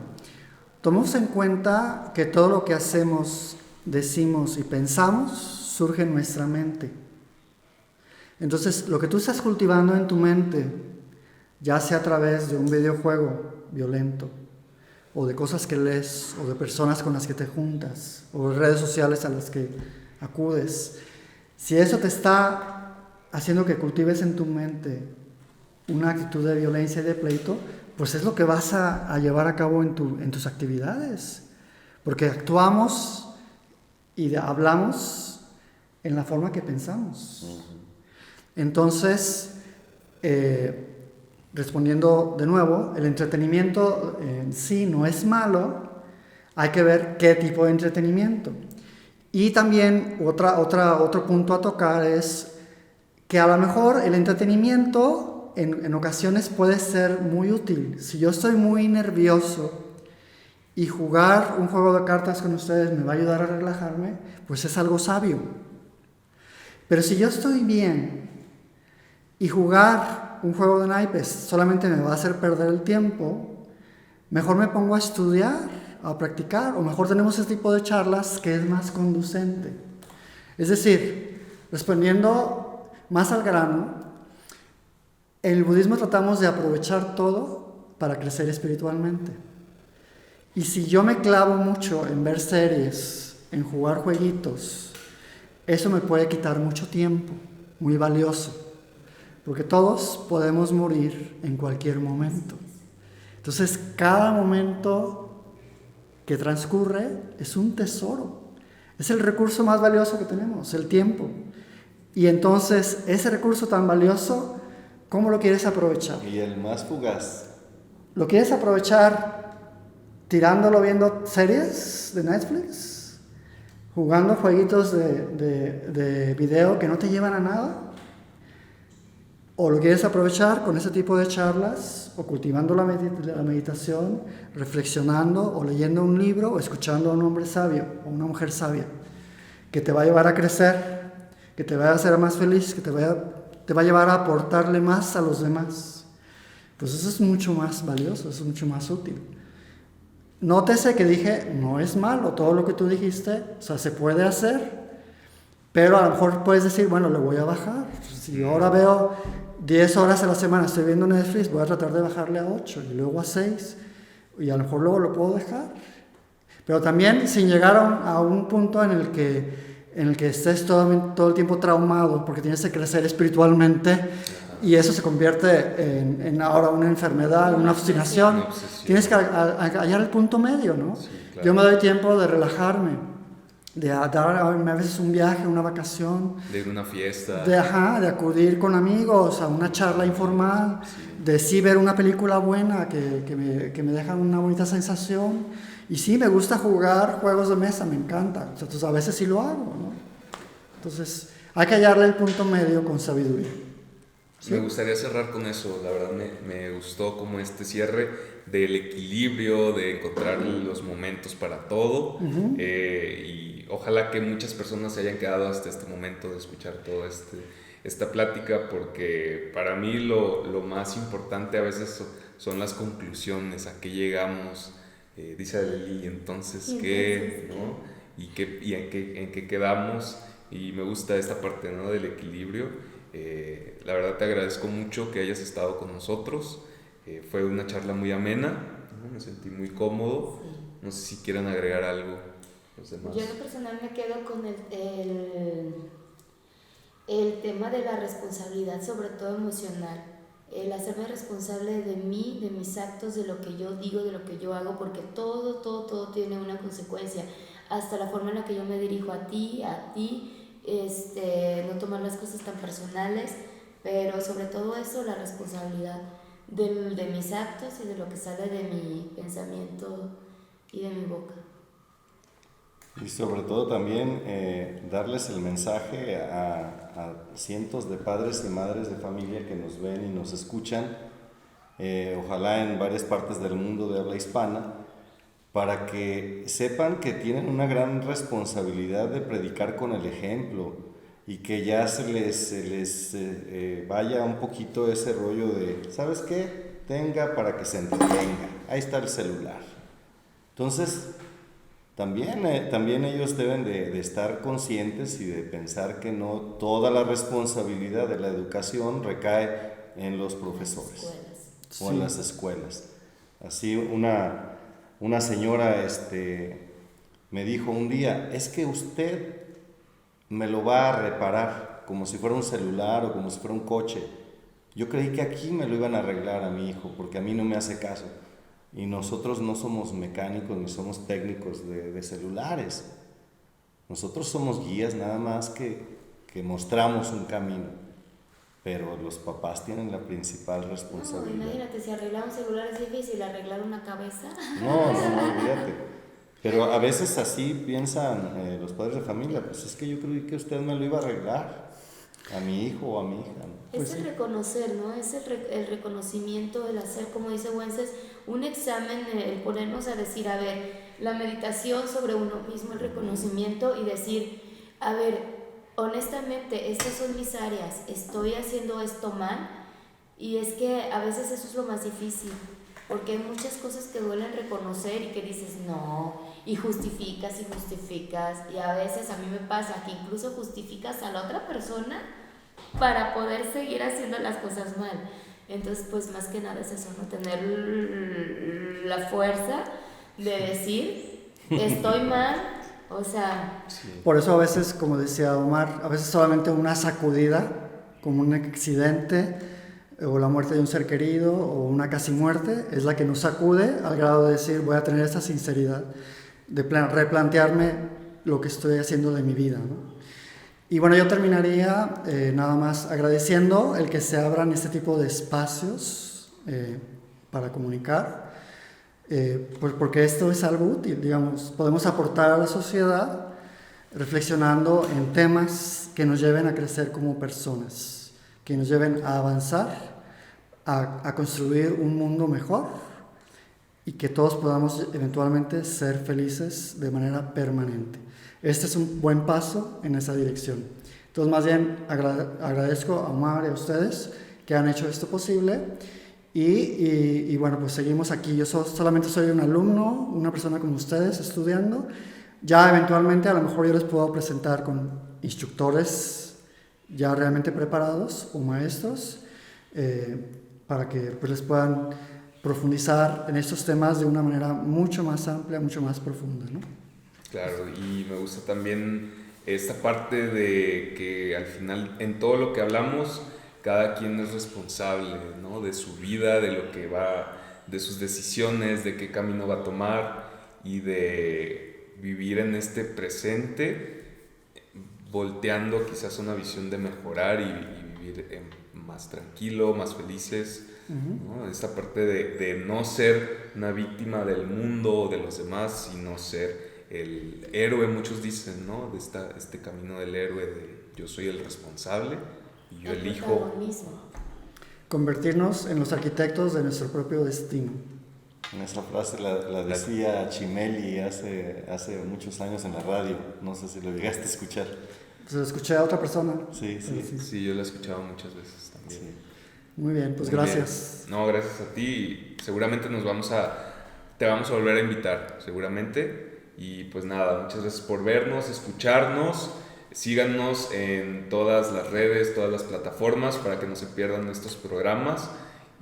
Speaker 3: Tomemos en cuenta que todo lo que hacemos, decimos y pensamos surge en nuestra mente. Entonces, lo que tú estás cultivando en tu mente, ya sea a través de un videojuego violento, o de cosas que lees, o de personas con las que te juntas, o de redes sociales a las que acudes, si eso te está haciendo que cultives en tu mente una actitud de violencia y de pleito, pues es lo que vas a llevar a cabo en tus actividades, porque actuamos y hablamos en la forma que pensamos. Entonces, respondiendo de nuevo, el entretenimiento en sí no es malo, hay que ver qué tipo de entretenimiento. Y también otro punto a tocar es que a lo mejor el entretenimiento en ocasiones puede ser muy útil. Si yo estoy muy nervioso y jugar un juego de cartas con ustedes me va a ayudar a relajarme, pues es algo sabio. Pero si yo estoy bien y jugar un juego de naipes solamente me va a hacer perder el tiempo, mejor me pongo a estudiar, a practicar, o mejor tenemos ese tipo de charlas que es más conducente. Es decir, respondiendo más al grano, en el budismo tratamos de aprovechar todo para crecer espiritualmente. Y si yo me clavo mucho en ver series, en jugar jueguitos, eso me puede quitar mucho tiempo, muy valioso, porque todos podemos morir en cualquier momento. Entonces, cada momento que transcurre es un tesoro, es el recurso más valioso que tenemos, el tiempo. Y entonces, ese recurso tan valioso, ¿cómo lo quieres aprovechar?
Speaker 4: Y el más fugaz.
Speaker 3: ¿Lo quieres aprovechar tirándolo viendo series de Netflix? ¿Jugando jueguitos de video que no te llevan a nada? ¿O lo quieres aprovechar con ese tipo de charlas, o cultivando la meditación, reflexionando, o leyendo un libro, o escuchando a un hombre sabio o una mujer sabia, que te va a llevar a crecer, que te va a hacer más feliz, que te va a llevar a aportarle más a los demás? Pues eso es mucho más valioso, eso es mucho más útil. Nótese que dije, no es malo todo lo que tú dijiste, o sea, se puede hacer, pero a lo mejor puedes decir, bueno, le voy a bajar. Si ahora veo 10 horas a la semana, estoy viendo Netflix, voy a tratar de bajarle a 8 y luego a 6, y a lo mejor luego lo puedo dejar. Pero también sin llegar a un punto en el que estés todo el tiempo traumado, porque tienes que crecer espiritualmente, y eso se convierte en ahora una enfermedad, una obstinación. Tienes que hallar el punto medio, ¿no?
Speaker 1: Sí, claro.
Speaker 3: Yo me doy tiempo de relajarme, de darme a veces un viaje, una vacación,
Speaker 1: De ir a una fiesta.
Speaker 3: de acudir con amigos a una charla informal, de sí ver una película buena que me deja una bonita sensación. Y sí, me gusta jugar juegos de mesa, me encanta. Entonces, a veces sí lo hago, ¿no? Entonces, hay que hallarle el punto medio con sabiduría. ¿Sí?
Speaker 1: Me gustaría cerrar con eso, la verdad me gustó como este cierre del equilibrio, de encontrar los momentos para todo. Y ojalá que muchas personas se hayan quedado hasta este momento de escuchar toda esta plática, porque para mí lo más importante a veces son las conclusiones, a qué llegamos, dice Adeli, entonces qué, ¿no? Y en qué quedamos, y me gusta esta parte, ¿no? Del equilibrio. La verdad te agradezco mucho que hayas estado con nosotros. Fue una charla muy amena, ¿no? Me sentí muy cómodo. No sé si quieran agregar algo los demás.
Speaker 2: Yo en lo personal me quedo con el tema de la responsabilidad, sobre todo emocional. El hacerme responsable de mí, de mis actos, de lo que yo digo, de lo que yo hago, porque todo tiene una consecuencia. Hasta la forma en la que yo me dirijo a ti, no tomar las cosas tan personales, pero sobre todo eso, la responsabilidad de mis actos y de lo que sale de mi pensamiento y de mi boca.
Speaker 4: Y sobre todo también darles el mensaje a cientos de padres y madres de familia que nos ven y nos escuchan, ojalá en varias partes del mundo de habla hispana, para que sepan que tienen una gran responsabilidad de predicar con el ejemplo, y que ya se les vaya un poquito ese rollo de, ¿sabes qué? Tenga para que se entretenga, ahí está el celular. Entonces, también ellos deben de estar conscientes y de pensar que no toda la responsabilidad de la educación recae en los profesores o en las escuelas. Así una señora me dijo un día, es que usted me lo va a reparar como si fuera un celular o como si fuera un coche. Yo creí que aquí me lo iban a arreglar a mi hijo, porque a mí no me hace caso. Y nosotros no somos mecánicos ni somos técnicos de celulares. Nosotros somos guías nada más que mostramos un camino. Pero los papás tienen la principal responsabilidad.
Speaker 2: No, imagínate, si arreglar un celular es difícil, arreglar una cabeza.
Speaker 4: No, olvídate. Pero a veces así piensan los padres de familia, pues es que yo creí que usted me lo iba a arreglar, a mi hijo o a mi hija, ¿no?
Speaker 2: Es el reconocer, ¿no? Es el reconocimiento, el hacer, como dice Wences, un examen, el ponernos a decir, a ver, la meditación sobre uno mismo, el reconocimiento y decir, a ver, honestamente, estas son mis áreas, estoy haciendo esto mal, y es que a veces eso es lo más difícil, porque hay muchas cosas que duelen reconocer y que dices no, y justificas, y a veces a mí me pasa que incluso justificas a la otra persona para poder seguir haciendo las cosas mal. Entonces, pues más que nada es eso, ¿no? Tener la fuerza de decir, estoy mal, o sea...
Speaker 1: Sí.
Speaker 3: Por eso a veces, como decía Omar, a veces solamente una sacudida, como un accidente o la muerte de un ser querido o una casi muerte, es la que nos sacude al grado de decir, voy a tener esa sinceridad, de replantearme lo que estoy haciendo de mi vida, ¿no? Y bueno, yo terminaría nada más agradeciendo el que se abran este tipo de espacios para comunicar, pues porque esto es algo útil, digamos, podemos aportar a la sociedad reflexionando en temas que nos lleven a crecer como personas, que nos lleven a avanzar, a construir un mundo mejor y que todos podamos eventualmente ser felices de manera permanente. Este es un buen paso en esa dirección. Entonces, más bien agradezco a Omar y a ustedes que han hecho esto posible. Y bueno, pues seguimos aquí. Yo solamente soy un alumno, una persona como ustedes estudiando. Ya eventualmente a lo mejor yo les puedo presentar con instructores ya realmente preparados o maestros para que pues, les puedan profundizar en estos temas de una manera mucho más amplia, mucho más profunda, ¿no?
Speaker 1: Claro, y me gusta también esta parte de que al final en todo lo que hablamos, cada quien es responsable, ¿no? De su vida, de lo que va, de sus decisiones, de qué camino va a tomar y de vivir en este presente, volteando quizás una visión de mejorar y vivir más tranquilo, más felices, ¿no? Esta parte de no ser una víctima del mundo o de los demás, sino ser el héroe, muchos dicen, ¿no? De este camino del héroe, de yo soy el responsable y yo elijo.
Speaker 3: Convertirnos en los arquitectos de nuestro propio destino.
Speaker 4: Esa frase la decía Chimeli hace muchos años en la radio, no sé si lo llegaste a escuchar.
Speaker 3: Se lo escuché a otra persona.
Speaker 1: Sí, yo lo he escuchado muchas veces también.
Speaker 4: Sí.
Speaker 3: Muy bien, pues
Speaker 1: Muy
Speaker 3: gracias.
Speaker 1: bien. No, gracias a ti. Seguramente te vamos a volver a invitar, seguramente. Y pues nada, muchas gracias por vernos, escucharnos. Síganos en todas las redes, todas las plataformas para que no se pierdan estos programas.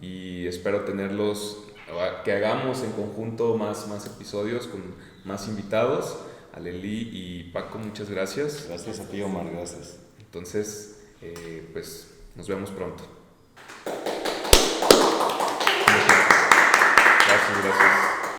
Speaker 1: Y espero que hagamos en conjunto más episodios con más invitados. Aleli y Paco, muchas gracias.
Speaker 4: Gracias a ti, Omar, gracias.
Speaker 1: Entonces, pues nos vemos pronto. Gracias.